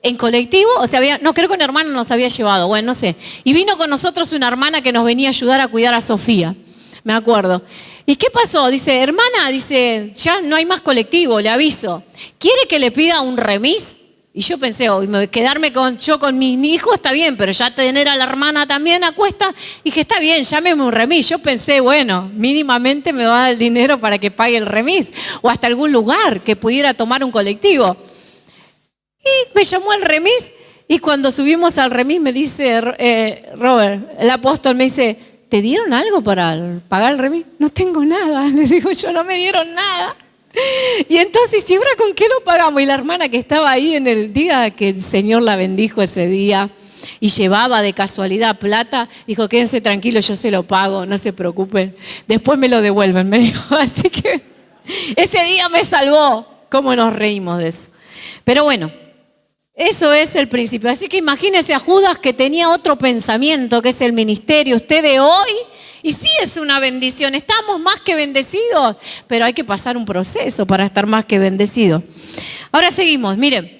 S1: en colectivo, o sea, no creo que un hermano nos había llevado, bueno, no sé. Y vino con nosotros una hermana que nos venía a ayudar a cuidar a Sofía, me acuerdo. ¿Y qué pasó? Dice, hermana, dice, ya no hay más colectivo, le aviso. ¿Quiere que le pida un remis? Y yo pensé, quedarme con mi hijo está bien, pero ya tener a la hermana también a cuesta. Dije, está bien, llámeme un remis. Yo pensé, bueno, mínimamente me va a dar el dinero para que pague el remis. O hasta algún lugar que pudiera tomar un colectivo. Y me llamó al remis y cuando subimos al remis me dice Robert, el apóstol, me dice, ¿te dieron algo para pagar el remis? No tengo nada, le digo yo, no me dieron nada. Y entonces, ¿y ahora con qué lo pagamos? Y la hermana que estaba ahí en el día que el Señor la bendijo ese día y llevaba de casualidad plata, dijo, quédense tranquilos, yo se lo pago, no se preocupen. Después me lo devuelven, me dijo. Así que ese día me salvó. ¿Cómo nos reímos de eso? Pero bueno, eso es el principio. Así que imagínese a Judas que tenía otro pensamiento, que es el ministerio. Usted ve hoy Y sí es una bendición, estamos más que bendecidos, pero hay que pasar un proceso para estar más que bendecidos. Ahora seguimos, miren.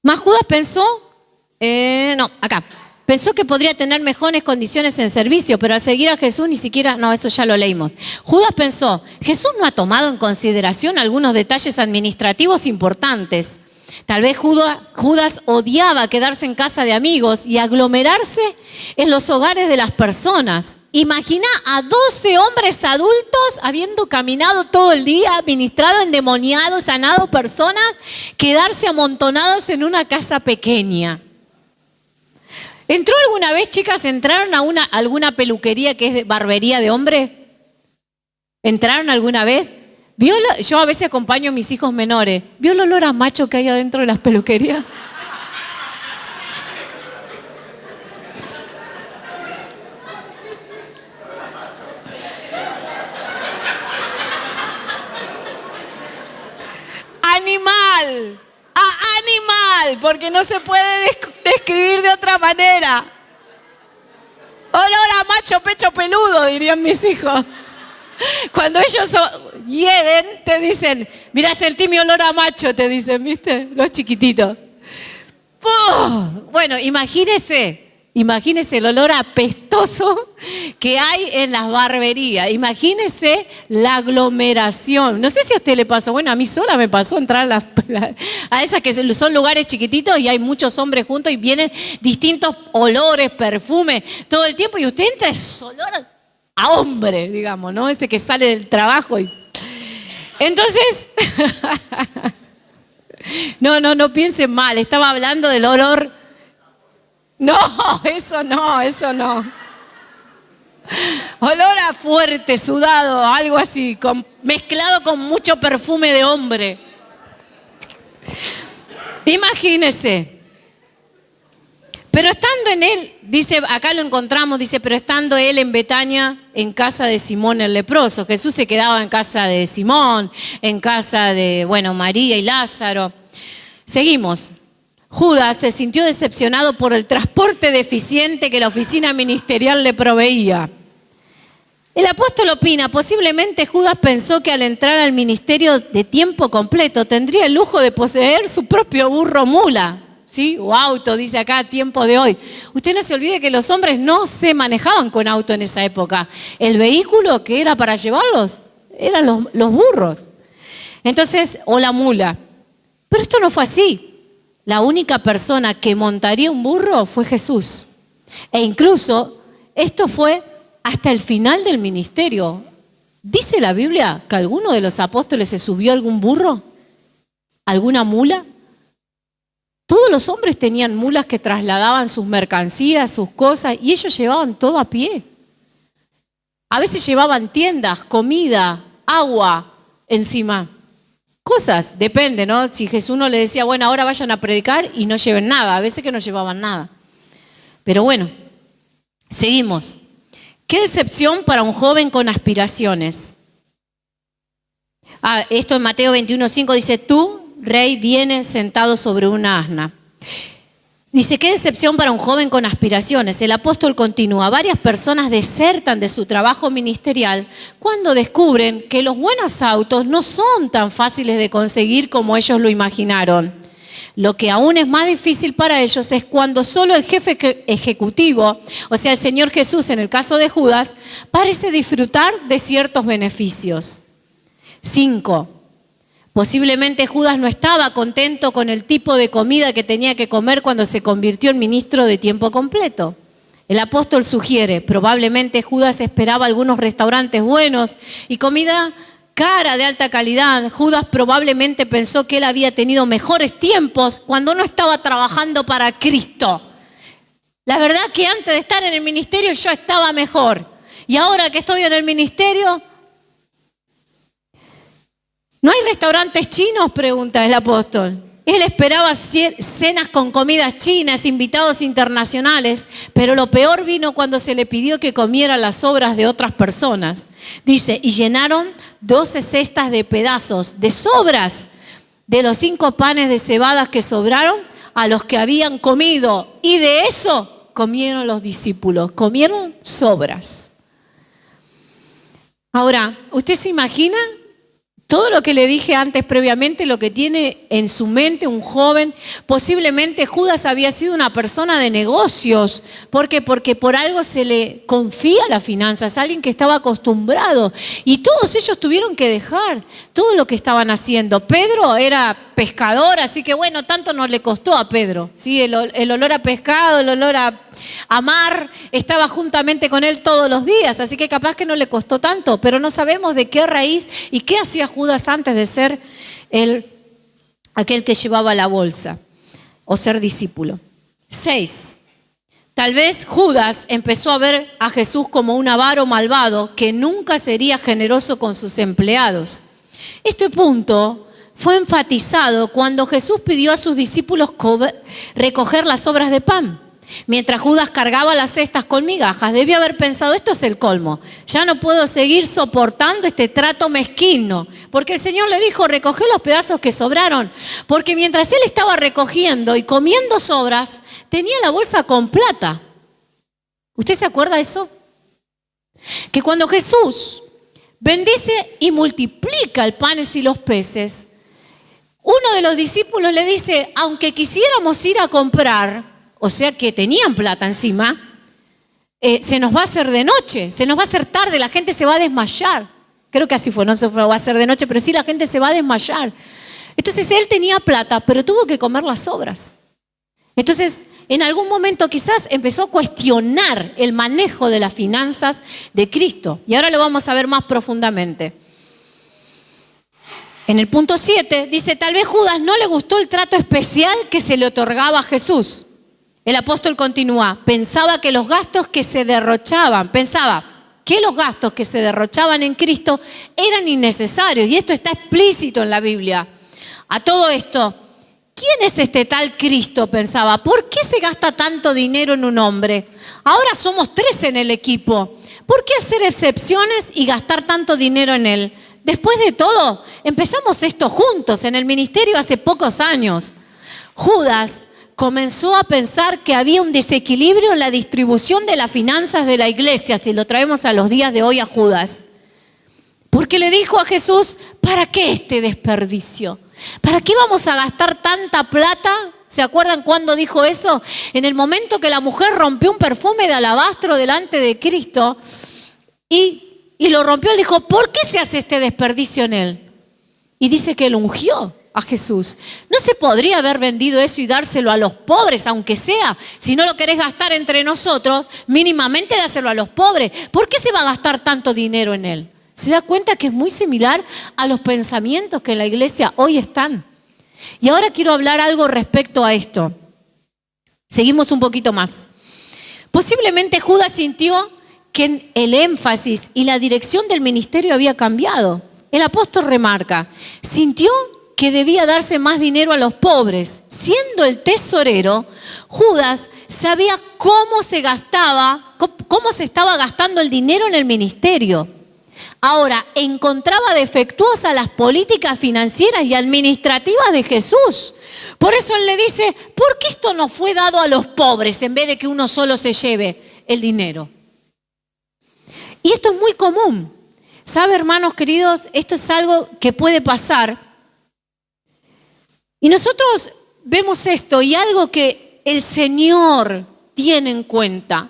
S1: Mas Judas pensó, pensó que podría tener mejores condiciones en servicio, pero al seguir a Jesús ni siquiera, eso ya lo leímos. Judas pensó, Jesús no ha tomado en consideración algunos detalles administrativos importantes. Tal vez Judas odiaba quedarse en casa de amigos y aglomerarse en los hogares de las personas. Imagina a 12 hombres adultos habiendo caminado todo el día, ministrado, endemoniado, sanado personas, quedarse amontonados en una casa pequeña. ¿Entró alguna vez, chicas, entraron a alguna peluquería que es de barbería de hombre? ¿Entraron alguna vez? Yo a veces acompaño a mis hijos menores. ¿Vio el olor a macho que hay adentro de las peluquerías? Animal, animal, porque no se puede describir de otra manera. Olor a macho pecho peludo, dirían mis hijos. Cuando ellos hieden, te dicen, mirá, sentí mi olor a macho, te dicen, ¿viste? Los chiquititos. Bueno, imagínese el olor apestoso que hay en las barberías. Imagínese la aglomeración. No sé si a usted le pasó, bueno, a mí sola me pasó entrar a esas que son lugares chiquititos y hay muchos hombres juntos y vienen distintos olores, perfumes, todo el tiempo y usted entra, es olor a hombre, digamos, ¿no? Ese que sale del trabajo y... Entonces, no piensen mal, estaba hablando del olor. No, eso no. Olor a fuerte, sudado, algo así, mezclado con mucho perfume de hombre. Imagínese. Pero estando en él, dice, acá lo encontramos, dice, pero estando él en Betania, en casa de Simón el leproso. Jesús se quedaba en casa de Simón, en casa de, María y Lázaro. Seguimos. Judas se sintió decepcionado por el transporte deficiente que la oficina ministerial le proveía. El apóstol opina, posiblemente Judas pensó que al entrar al ministerio de tiempo completo tendría el lujo de poseer su propio burro mula. ¿Sí? O auto, dice acá, tiempo de hoy. Usted no se olvide que los hombres no se manejaban con auto en esa época. El vehículo que era para llevarlos eran los burros. Entonces, o la mula. Pero esto no fue así. La única persona que montaría un burro fue Jesús. E incluso esto fue hasta el final del ministerio. ¿Dice la Biblia que alguno de los apóstoles se subió a algún burro? ¿Alguna mula? Todos los hombres tenían mulas que trasladaban sus mercancías, sus cosas, y ellos llevaban todo a pie. A veces llevaban tiendas, comida, agua encima. Cosas, depende, ¿no? Si Jesús no le decía, bueno, ahora vayan a predicar y no lleven nada. A veces que no llevaban nada. Pero bueno, seguimos. ¿Qué decepción para un joven con aspiraciones? Esto en Mateo 21:5 dice, tú, rey, viene sentado sobre una asna. Dice, qué decepción para un joven con aspiraciones. El apóstol continúa, varias personas desertan de su trabajo ministerial cuando descubren que los buenos autos no son tan fáciles de conseguir como ellos lo imaginaron. Lo que aún es más difícil para ellos es cuando solo el jefe ejecutivo, o sea, el Señor Jesús en el caso de Judas, parece disfrutar de ciertos beneficios. 5. Posiblemente Judas no estaba contento con el tipo de comida que tenía que comer cuando se convirtió en ministro de tiempo completo. El apóstol sugiere, probablemente Judas esperaba algunos restaurantes buenos y comida cara de alta calidad. Judas probablemente pensó que él había tenido mejores tiempos cuando no estaba trabajando para Cristo. La verdad que antes de estar en el ministerio yo estaba mejor. Y ahora que estoy en el ministerio... ¿No hay restaurantes chinos?, pregunta el apóstol. Él esperaba cenas con comidas chinas, invitados internacionales, pero lo peor vino cuando se le pidió que comiera las sobras de otras personas. Dice, y llenaron 12 cestas de pedazos, de sobras, de los 5 panes de cebada que sobraron a los que habían comido. Y de eso comieron los discípulos, comieron sobras. Ahora, ¿usted se imagina todo lo que le dije antes previamente, lo que tiene en su mente un joven? Posiblemente Judas había sido una persona de negocios. ¿Por qué? Porque por algo se le confía las finanzas, alguien que estaba acostumbrado. Y todos ellos tuvieron que dejar todo lo que estaban haciendo. Pedro era pescador, así que bueno, tanto no le costó a Pedro, ¿sí? El olor a pescado, el olor a mar estaba juntamente con él todos los días, así que capaz que no le costó tanto, pero no sabemos de qué raíz y qué hacía Judas antes de ser aquel que llevaba la bolsa o ser discípulo. 6. Tal vez Judas empezó a ver a Jesús como un avaro malvado que nunca sería generoso con sus empleados. Este punto fue enfatizado cuando Jesús pidió a sus discípulos recoger las sobras de pan. Mientras Judas cargaba las cestas con migajas, debió haber pensado: esto es el colmo, ya no puedo seguir soportando este trato mezquino, porque el Señor le dijo: recoge los pedazos que sobraron, porque mientras él estaba recogiendo y comiendo sobras, tenía la bolsa con plata. ¿Usted se acuerda de eso? Que cuando Jesús bendice y multiplica el panes y los peces, uno de los discípulos le dice: aunque quisiéramos ir a comprar, o sea que tenían plata encima, se nos va a hacer de noche, se nos va a hacer tarde, la gente se va a desmayar. Creo que así fue, no se va a hacer de noche, pero sí la gente se va a desmayar. Entonces él tenía plata, pero tuvo que comer las sobras. Entonces, en algún momento quizás empezó a cuestionar el manejo de las finanzas de Cristo. Y ahora lo vamos a ver más profundamente. En el punto 7 dice: tal vez Judas no le gustó el trato especial que se le otorgaba a Jesús. El apóstol continúa: pensaba que los gastos que se derrochaban en Cristo eran innecesarios. Y esto está explícito en la Biblia. A todo esto, ¿quién es este tal Cristo?, pensaba. ¿Por qué se gasta tanto dinero en un hombre? Ahora somos 3 en el equipo. ¿Por qué hacer excepciones y gastar tanto dinero en él? Después de todo, empezamos esto juntos en el ministerio hace pocos años. Judas comenzó a pensar que había un desequilibrio en la distribución de las finanzas de la iglesia, si lo traemos a los días de hoy a Judas. Porque le dijo a Jesús: ¿para qué este desperdicio? ¿Para qué vamos a gastar tanta plata? ¿Se acuerdan cuándo dijo eso? En el momento que la mujer rompió un perfume de alabastro delante de Cristo y lo rompió, él dijo: ¿por qué se hace este desperdicio en él? Y dice que él ungió a Jesús. ¿No se podría haber vendido eso y dárselo a los pobres, aunque sea? Si no lo querés gastar entre nosotros, mínimamente dáselo a los pobres. ¿Por qué se va a gastar tanto dinero en él? ¿Se da cuenta que es muy similar a los pensamientos que en la iglesia hoy están? Y ahora quiero hablar algo respecto a esto. Seguimos un poquito más. Posiblemente Judas sintió que el énfasis y la dirección del ministerio había cambiado. El apóstol remarca: sintió que debía darse más dinero a los pobres. Siendo el tesorero, Judas sabía cómo se estaba gastando el dinero en el ministerio. Ahora, encontraba defectuosas las políticas financieras y administrativas de Jesús. Por eso él le dice: ¿por qué esto no fue dado a los pobres en vez de que uno solo se lleve el dinero? Y esto es muy común. ¿Sabe, hermanos queridos? Esto es algo que puede pasar. Y nosotros vemos esto y algo que el Señor tiene en cuenta.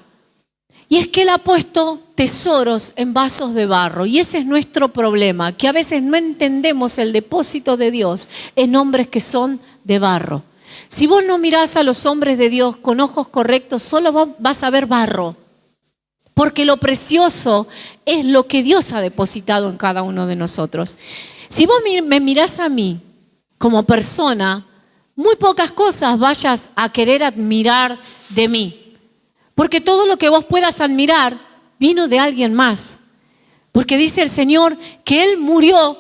S1: Y es que Él ha puesto tesoros en vasos de barro. Y ese es nuestro problema, que a veces no entendemos el depósito de Dios en hombres que son de barro. Si vos no mirás a los hombres de Dios con ojos correctos, solo vas a ver barro. Porque lo precioso es lo que Dios ha depositado en cada uno de nosotros. Si vos me mirás a mí como persona, muy pocas cosas vayas a querer admirar de mí. Porque todo lo que vos puedas admirar vino de alguien más. Porque dice el Señor que Él murió,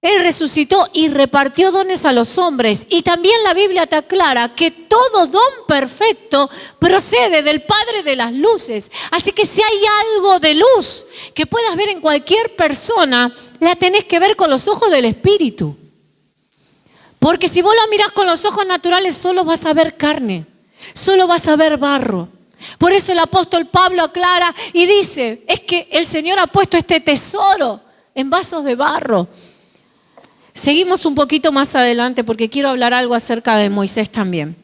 S1: Él resucitó y repartió dones a los hombres. Y también la Biblia te aclara que todo don perfecto procede del Padre de las luces. Así que si hay algo de luz que puedas ver en cualquier persona, la tenés que ver con los ojos del Espíritu. Porque si vos la mirás con los ojos naturales, solo vas a ver carne. Solo vas a ver barro. Por eso el apóstol Pablo aclara y dice, es que el Señor ha puesto este tesoro en vasos de barro. Seguimos un poquito más adelante porque quiero hablar algo acerca de Moisés también.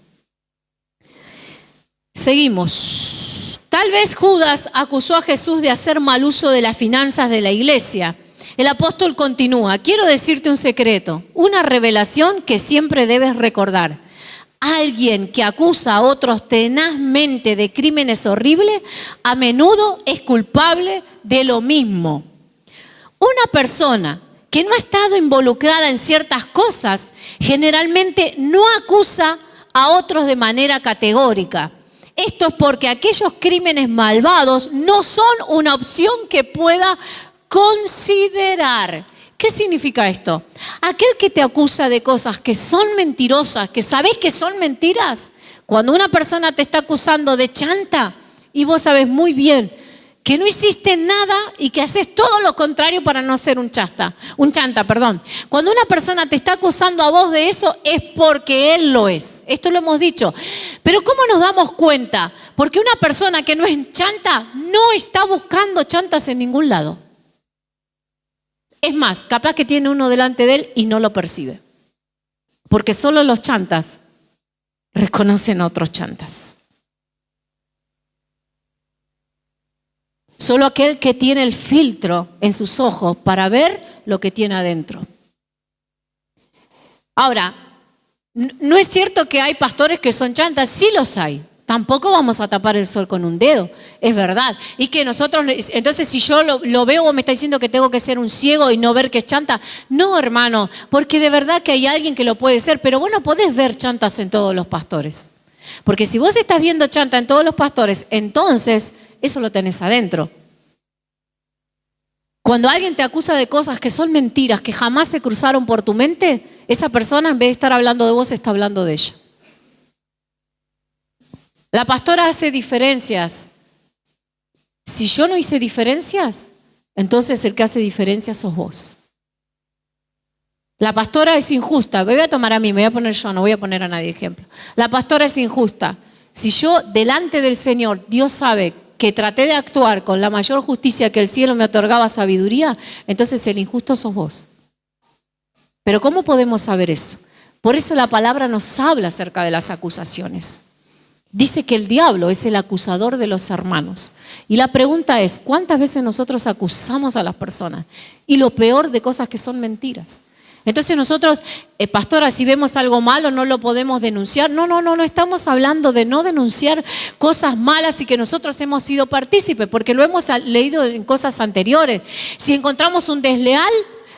S1: Seguimos. Tal vez Judas acusó a Jesús de hacer mal uso de las finanzas de la iglesia. El apóstol continúa, quiero decirte un secreto, una revelación que siempre debes recordar. Alguien que acusa a otros tenazmente de crímenes horribles, a menudo es culpable de lo mismo. Una persona que no ha estado involucrada en ciertas cosas, generalmente no acusa a otros de manera categórica. Esto es porque aquellos crímenes malvados no son una opción que pueda considerar. ¿Qué significa esto? Aquel que te acusa de cosas que son mentirosas, que sabes que son mentiras, cuando una persona te está acusando de chanta y vos sabes muy bien que no hiciste nada y que haces todo lo contrario para no ser un chanta. Cuando una persona te está acusando a vos de eso es porque él lo es. Esto lo hemos dicho. Pero ¿cómo nos damos cuenta? Porque una persona que no es chanta no está buscando chantas en ningún lado. Es más, capaz que tiene uno delante de él y no lo percibe. Porque solo los chantas reconocen a otros chantas. Solo aquel que tiene el filtro en sus ojos para ver lo que tiene adentro. Ahora, no es cierto que hay pastores que son chantas, sí los hay. Tampoco vamos a tapar el sol con un dedo, es verdad. Y que nosotros, entonces si yo lo veo, vos me está diciendo que tengo que ser un ciego y no ver que es chanta. No, hermano, porque de verdad que hay alguien que lo puede ser, pero vos no podés ver chantas en todos los pastores. Porque si vos estás viendo chanta en todos los pastores, entonces eso lo tenés adentro. Cuando alguien te acusa de cosas que son mentiras, que jamás se cruzaron por tu mente, esa persona en vez de estar hablando de vos, está hablando de ella. La pastora hace diferencias. Si yo no hice diferencias, entonces el que hace diferencias sos vos. La pastora es injusta. Me voy a tomar a mí, me voy a poner yo, no voy a poner a nadie ejemplo. La pastora es injusta. Si yo delante del Señor, Dios sabe que traté de actuar con la mayor justicia que el cielo me otorgaba sabiduría, entonces el injusto sos vos. Pero ¿cómo podemos saber eso? Por eso la palabra nos habla acerca de las acusaciones. Dice que el diablo es el acusador de los hermanos. Y la pregunta es, ¿cuántas veces nosotros acusamos a las personas? Y lo peor de cosas que son mentiras. Entonces nosotros, pastora, si vemos algo malo no lo podemos denunciar. No estamos hablando de no denunciar cosas malas y que nosotros hemos sido partícipes, porque lo hemos leído en cosas anteriores. Si encontramos un desleal,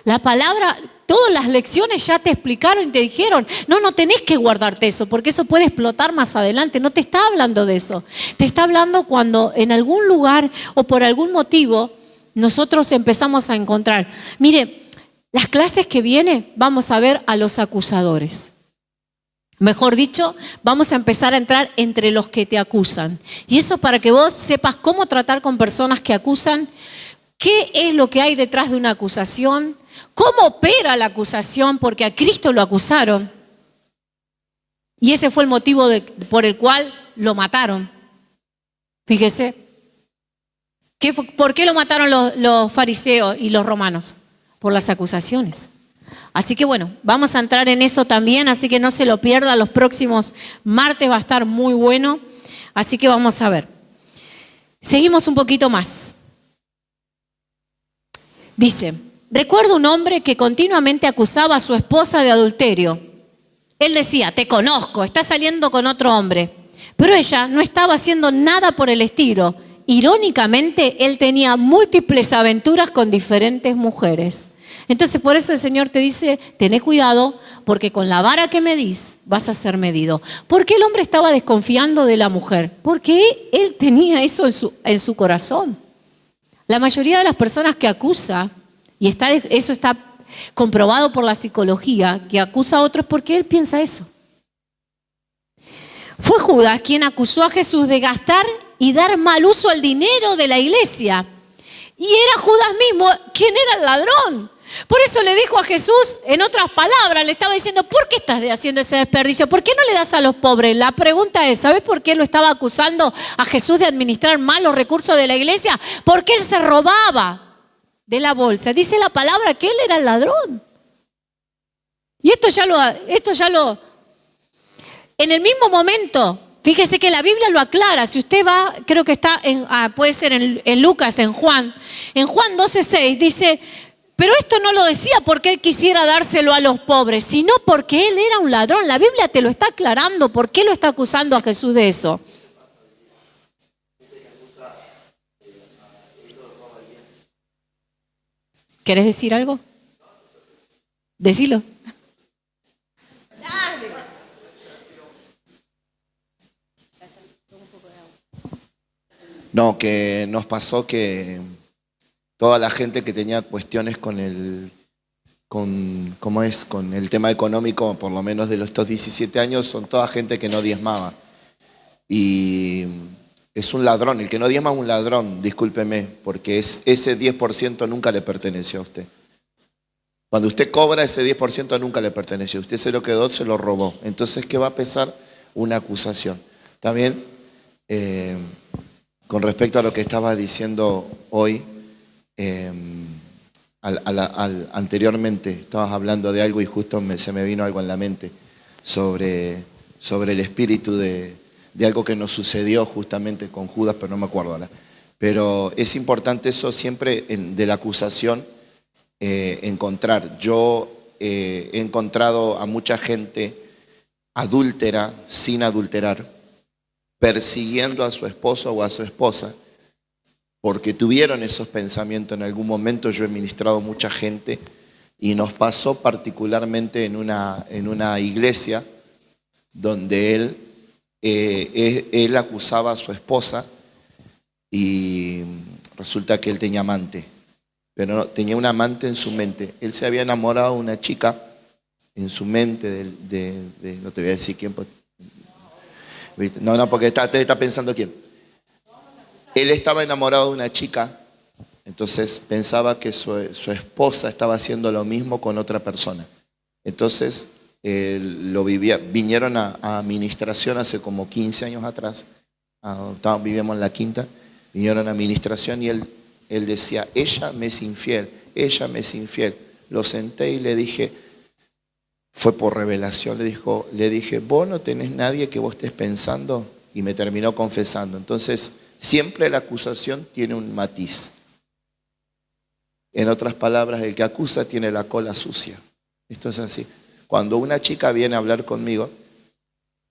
S1: la palabra, todas las lecciones ya te explicaron y te dijeron, no tenés que guardarte eso, porque eso puede explotar más adelante. No te está hablando de eso. Te está hablando cuando en algún lugar o por algún motivo nosotros empezamos a encontrar. Mire, las clases que vienen vamos a ver a los acusadores. Mejor dicho, vamos a empezar a entrar entre los que te acusan. Y eso para que vos sepas cómo tratar con personas que acusan, qué es lo que hay detrás de una acusación, cómo opera la acusación, porque a Cristo lo acusaron. Y ese fue el motivo por el cual lo mataron. Fíjese. ¿Por qué lo mataron los fariseos y los romanos? Por las acusaciones. Así que bueno, vamos a entrar en eso también, así que no se lo pierda. Los próximos martes va a estar muy bueno. Así que vamos a ver. Seguimos un poquito más. Dice, recuerdo un hombre que continuamente acusaba a su esposa de adulterio. Él decía, te conozco, estás saliendo con otro hombre. Pero ella no estaba haciendo nada por el estilo. Irónicamente, él tenía múltiples aventuras con diferentes mujeres. Entonces, por eso el Señor te dice, tené cuidado, porque con la vara que medís vas a ser medido. ¿Por qué el hombre estaba desconfiando de la mujer? Porque él tenía eso en su corazón. La mayoría de las personas que acusa, y eso está comprobado por la psicología, que acusa a otros porque él piensa eso. Fue Judas quien acusó a Jesús de gastar y dar mal uso al dinero de la iglesia. Y era Judas mismo quien era el ladrón. Por eso le dijo a Jesús, en otras palabras, le estaba diciendo, ¿por qué estás haciendo ese desperdicio? ¿Por qué no le das a los pobres? La pregunta es, ¿sabes por qué lo estaba acusando a Jesús de administrar mal los recursos de la iglesia? Porque él se robaba de la bolsa. Dice la palabra que él era el ladrón. Y esto ya lo, en el mismo momento, fíjese que la Biblia lo aclara. Si usted va, creo que está, puede ser en Lucas, en Juan 12:6, dice, pero esto no lo decía porque él quisiera dárselo a los pobres, sino porque él era un ladrón. La Biblia te lo está aclarando. ¿Por qué lo está acusando a Jesús de eso? ¿Querés decir algo? Decilo.
S2: No, que nos pasó que toda la gente que tenía cuestiones con el tema económico, por lo menos de estos 17 años, son toda gente que no diezmaba. Y es un ladrón, el que no diezma es un ladrón, discúlpeme, porque ese 10% nunca le perteneció a usted. Cuando usted cobra, ese 10% nunca le perteneció. Usted se lo quedó, se lo robó. Entonces, ¿qué va a pesar? Una acusación. También, con respecto a lo que estaba diciendo hoy, anteriormente estabas hablando de algo y justo se me vino algo en la mente sobre el espíritu de algo que nos sucedió justamente con Judas, pero no me acuerdo ahora. Pero es importante eso siempre de la acusación, encontrar. Yo he encontrado a mucha gente adúltera sin adulterar, persiguiendo a su esposo o a su esposa, porque tuvieron esos pensamientos en algún momento. Yo he ministrado mucha gente y nos pasó particularmente en una iglesia donde él acusaba a su esposa y resulta que él tenía amante, pero no, tenía un amante en su mente. Él se había enamorado de una chica en su mente, no te voy a decir quién. No, porque usted está pensando quién. Él estaba enamorado de una chica, entonces pensaba que su esposa estaba haciendo lo mismo con otra persona. Entonces vinieron a administración hace como 15 años atrás, vivíamos en la Quinta, vinieron a administración y él decía, ella me es infiel, ella me es infiel. Lo senté y le dije, fue por revelación, le dije, vos no tenés nadie que vos estés pensando, y me terminó confesando. Entonces, siempre la acusación tiene un matiz. En otras palabras, el que acusa tiene la cola sucia. Esto es así. Cuando una chica viene a hablar conmigo,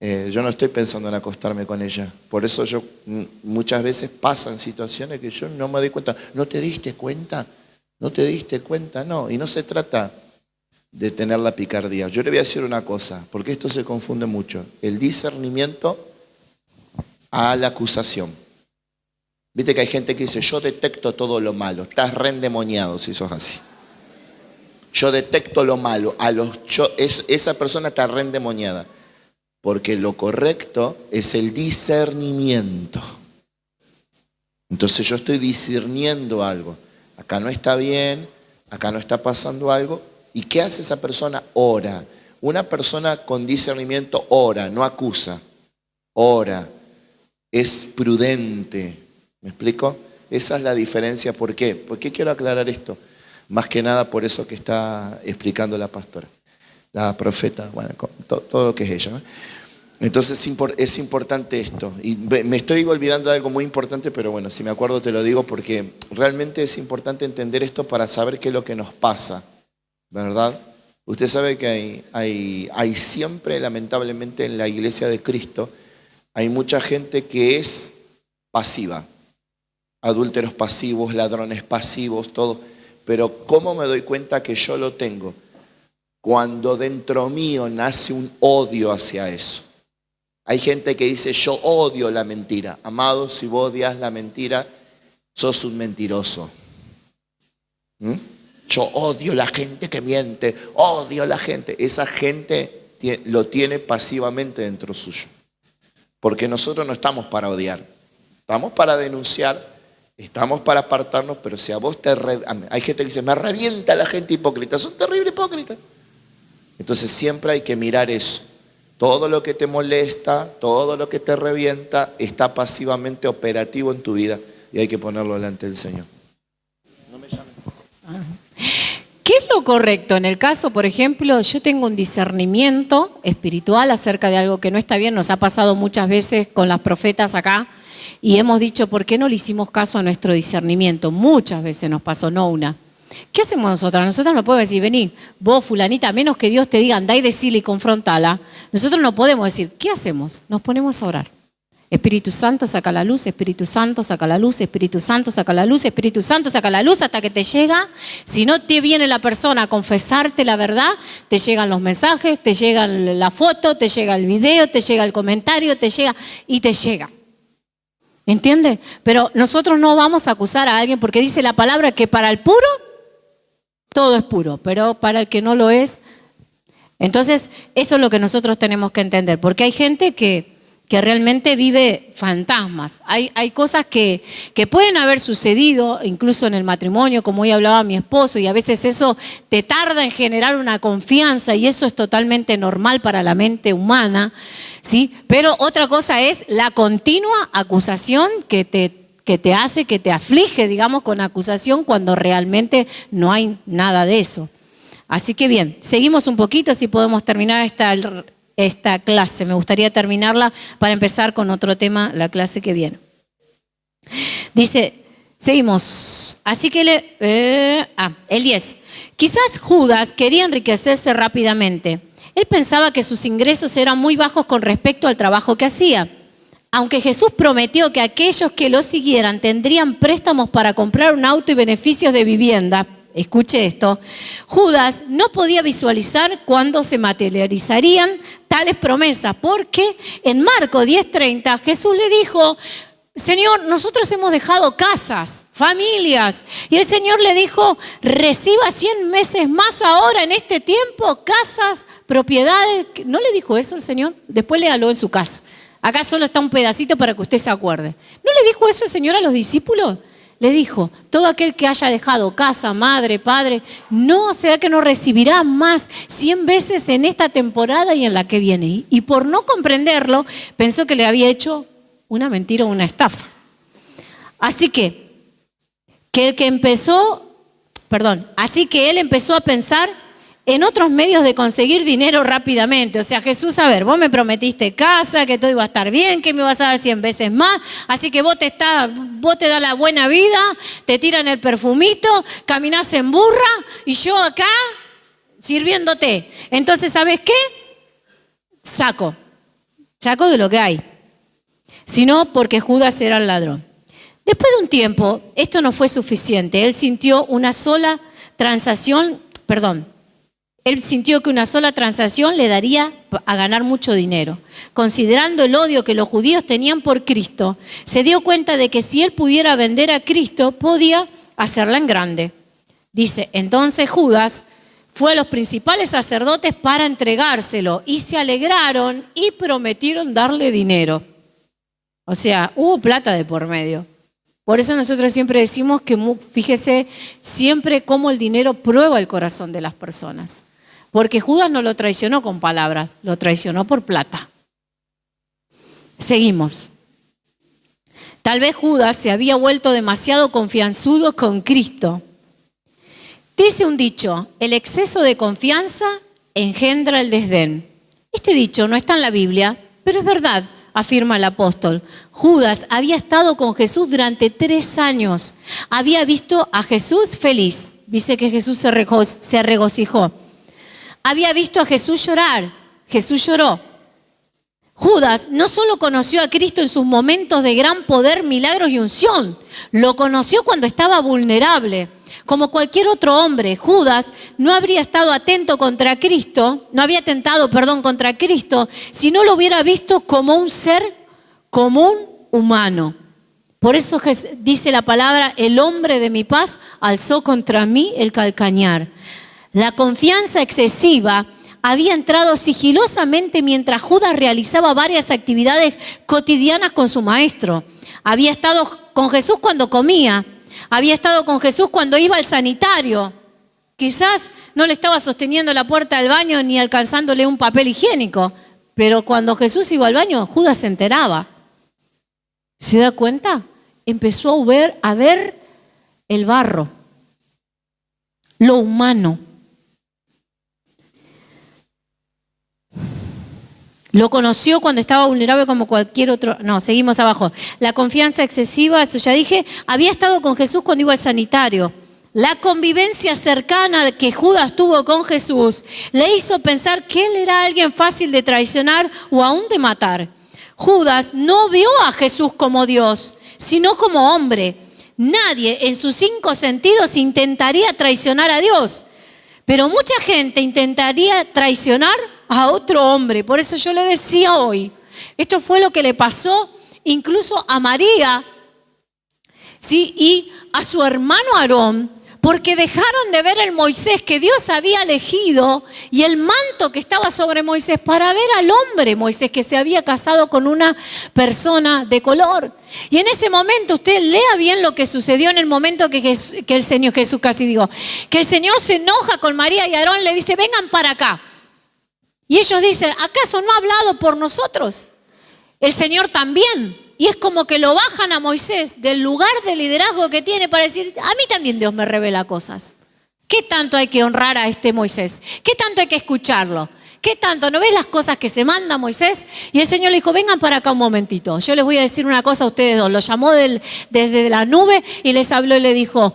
S2: yo no estoy pensando en acostarme con ella. Por eso yo muchas veces pasan situaciones que yo no me doy cuenta. ¿No te diste cuenta? ¿No te diste cuenta? No, y no se trata de tener la picardía. Yo le voy a decir una cosa, porque esto se confunde mucho. El discernimiento a la acusación. Viste que hay gente que dice, yo detecto todo lo malo. Estás re endemoniado si sos así. Yo detecto lo malo. Esa persona está re endemoniada. Porque lo correcto es el discernimiento. Entonces yo estoy discerniendo algo. Acá no está bien, acá no está pasando algo. ¿Y qué hace esa persona? Ora. Una persona con discernimiento ora, no acusa. Ora. Es prudente. ¿Me explico? Esa es la diferencia. ¿Por qué? ¿Por qué quiero aclarar esto? Más que nada por eso que está explicando la pastora, la profeta, bueno, todo lo que es ella, ¿no? Entonces es importante esto. Y me estoy olvidando de algo muy importante, pero bueno, si me acuerdo te lo digo porque realmente es importante entender esto para saber qué es lo que nos pasa, ¿verdad? Usted sabe que hay siempre, lamentablemente, en la iglesia de Cristo, hay mucha gente que es pasiva. Adúlteros pasivos, ladrones pasivos, todo. Pero ¿cómo me doy cuenta que yo lo tengo? Cuando dentro mío nace un odio hacia eso. Hay gente que dice, yo odio la mentira. Amado, si vos odias la mentira, sos un mentiroso. Yo odio la gente que miente, odio la gente. Esa gente lo tiene pasivamente dentro suyo. Porque nosotros no estamos para odiar, estamos para denunciar Estamos para apartarnos, pero si a vos hay gente que dice, me revienta la gente hipócrita, son terribles hipócritas. Entonces siempre hay que mirar eso. Todo lo que te molesta, todo lo que te revienta, está pasivamente operativo en tu vida y hay que ponerlo delante del Señor. No me llamen.
S1: ¿Qué es lo correcto? En el caso, por ejemplo, yo tengo un discernimiento espiritual acerca de algo que no está bien. Nos ha pasado muchas veces con las profetas acá y hemos dicho, ¿por qué no le hicimos caso a nuestro discernimiento? Muchas veces nos pasó, no una. ¿Qué hacemos nosotros? Nosotros no podemos decir, vení, vos fulanita, a menos que Dios te diga, andá y decile y confrontala. Nosotros no podemos decir, ¿qué hacemos? Nos ponemos a orar. Espíritu Santo, saca la luz, Espíritu Santo, saca la luz, Espíritu Santo, saca la luz, Espíritu Santo, saca la luz, hasta que te llega. Si no te viene la persona a confesarte la verdad, te llegan los mensajes, te llega la foto, te llega el video, te llega el comentario, te llega. ¿Entiendes? Pero nosotros no vamos a acusar a alguien porque dice la palabra que para el puro, todo es puro, pero para el que no lo es. Entonces, eso es lo que nosotros tenemos que entender, porque hay gente que realmente vive fantasmas. Hay cosas que pueden haber sucedido, incluso en el matrimonio, como hoy hablaba mi esposo, y a veces eso te tarda en generar una confianza, y eso es totalmente normal para la mente humana, ¿sí? Pero otra cosa es la continua acusación que te hace, que te aflige, digamos, con acusación cuando realmente no hay nada de eso. Así que bien, seguimos un poquito, si podemos terminar esta clase. Me gustaría terminarla para empezar con otro tema, la clase que viene. Dice, seguimos. Así que el 10. Quizás Judas quería enriquecerse rápidamente. Él pensaba que sus ingresos eran muy bajos con respecto al trabajo que hacía. Aunque Jesús prometió que aquellos que lo siguieran tendrían préstamos para comprar un auto y beneficios de vivienda, escuche esto, Judas no podía visualizar cuándo se materializarían tales promesas, porque en Marcos 10:30 Jesús le dijo, Señor, nosotros hemos dejado casas, familias, y el Señor le dijo, reciba 100 meses más ahora en este tiempo, casas, propiedades. ¿No le dijo eso el Señor? Después léalo en su casa. Acá solo está un pedacito para que usted se acuerde. ¿No le dijo eso el Señor a los discípulos? Le dijo, todo aquel que haya dejado casa, madre, padre, no será que no recibirá más 100 veces en esta temporada y en la que viene. Y por no comprenderlo, pensó que le había hecho una mentira o una estafa. Así que él empezó a pensar en otros medios de conseguir dinero rápidamente. O sea, Jesús, a ver, vos me prometiste casa, que todo iba a estar bien, que me vas a dar 100 veces más, así que vos te das la buena vida, te tiran el perfumito, caminás en burra y yo acá sirviéndote. Entonces, ¿sabes qué? Saco de lo que hay. Sino porque Judas era el ladrón. Después de un tiempo, esto no fue suficiente. Él sintió que una sola transacción le daría a ganar mucho dinero. Considerando el odio que los judíos tenían por Cristo, se dio cuenta de que si él pudiera vender a Cristo, podía hacerla en grande. Dice, entonces Judas fue a los principales sacerdotes para entregárselo y se alegraron y prometieron darle dinero. O sea, hubo plata de por medio. Por eso nosotros siempre decimos que, fíjese, siempre cómo el dinero prueba el corazón de las personas. Porque Judas no lo traicionó con palabras, lo traicionó por plata. Seguimos. Tal vez Judas se había vuelto demasiado confianzudo con Cristo. Dice un dicho, el exceso de confianza engendra el desdén. Este dicho no está en la Biblia, pero es verdad, afirma el apóstol. Judas había estado con Jesús durante 3 años. Había visto a Jesús feliz. Dice que Jesús se regocijó. Había visto a Jesús llorar. Jesús lloró. Judas no solo conoció a Cristo en sus momentos de gran poder, milagros y unción. Lo conoció cuando estaba vulnerable. Como cualquier otro hombre, Judas no habría estado atento contra Cristo, no había atentado, contra Cristo, si no lo hubiera visto como un ser común humano. Por eso dice la palabra, el hombre de mi paz alzó contra mí el calcañar. La confianza excesiva había entrado sigilosamente mientras Judas realizaba varias actividades cotidianas con su maestro. Había estado con Jesús cuando comía, había estado con Jesús cuando iba al sanitario. Quizás no le estaba sosteniendo la puerta del baño ni alcanzándole un papel higiénico, pero cuando Jesús iba al baño, Judas se enteraba. ¿Se da cuenta? Empezó a ver el barro, lo humano. Lo conoció cuando estaba vulnerable como cualquier otro. No, seguimos abajo. La confianza excesiva, eso ya dije, había estado con Jesús cuando iba al sanitario. La convivencia cercana que Judas tuvo con Jesús le hizo pensar que él era alguien fácil de traicionar o aún de matar. Judas no vio a Jesús como Dios, sino como hombre. Nadie en sus 5 sentidos intentaría traicionar a Dios, pero mucha gente intentaría traicionar a otro hombre. Por eso yo le decía hoy, esto fue lo que le pasó incluso a María, ¿sí? Y a su hermano Aarón, porque dejaron de ver el Moisés que Dios había elegido y el manto que estaba sobre Moisés para ver al hombre Moisés que se había casado con una persona de color. Y en ese momento, usted lea bien lo que sucedió en el momento que el Señor, Jesús casi digo, que el Señor se enoja con María y Aarón, le dice, vengan para acá. Y ellos dicen, ¿acaso no ha hablado por nosotros? El Señor también. Y es como que lo bajan a Moisés del lugar de liderazgo que tiene para decir, a mí también Dios me revela cosas. ¿Qué tanto hay que honrar a este Moisés? ¿Qué tanto hay que escucharlo? ¿Qué tanto? ¿No ves las cosas que se manda Moisés? Y el Señor le dijo, vengan para acá un momentito. Yo les voy a decir una cosa a ustedes dos. Lo llamó desde la nube y les habló y le dijo,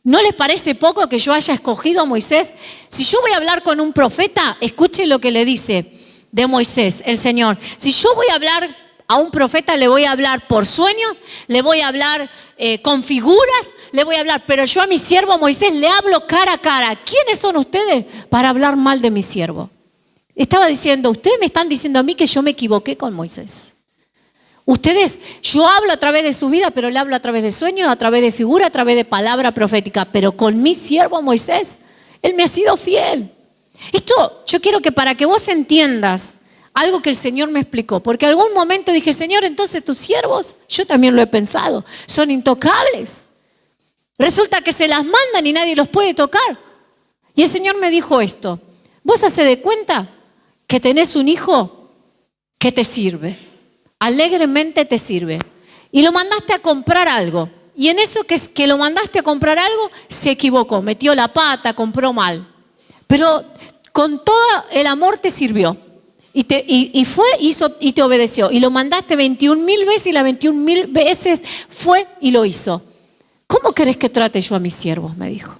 S1: ¿no les parece poco que yo haya escogido a Moisés? Si yo voy a hablar con un profeta, escuchen lo que le dice de Moisés, el Señor. Si yo voy a hablar a un profeta, le voy a hablar por sueños, le voy a hablar con figuras, le voy a hablar, pero yo a mi siervo Moisés le hablo cara a cara. ¿Quiénes son ustedes para hablar mal de mi siervo? Estaba diciendo, ustedes me están diciendo a mí que yo me equivoqué con Moisés. Ustedes, yo hablo a través de su vida, pero le hablo a través de sueños, a través de figura, a través de palabra profética. Pero con mi siervo Moisés, él me ha sido fiel. Esto yo quiero que para que vos entiendas algo que el Señor me explicó. Porque algún momento dije, Señor, entonces tus siervos, yo también lo he pensado, son intocables. Resulta que se las mandan y nadie los puede tocar. Y el Señor me dijo esto, vos hacés de cuenta que tenés un hijo que te sirve. Alegremente te sirve. Y lo mandaste a comprar algo. Y en eso que lo mandaste a comprar algo, se equivocó. Metió la pata, compró mal. Pero con todo el amor te sirvió. Y te obedeció. Y lo mandaste 21.000 veces y las 21.000 veces fue y lo hizo. ¿Cómo querés que trate yo a mis siervos? Me dijo.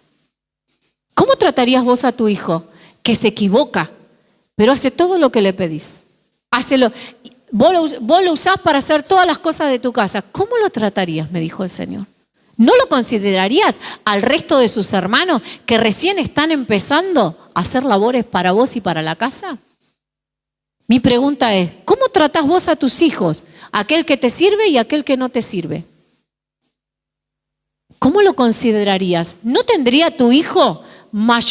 S1: ¿Cómo tratarías vos a tu hijo que se equivoca, pero hace todo lo que le pedís? Vos lo usás para hacer todas las cosas de tu casa. ¿Cómo lo tratarías? Me dijo el Señor. ¿No lo considerarías al resto de sus hermanos que recién están empezando a hacer labores para vos y para la casa? Mi pregunta es, ¿cómo tratás vos a tus hijos? Aquel que te sirve y aquel que no te sirve. ¿Cómo lo considerarías? ¿No tendría tu hijo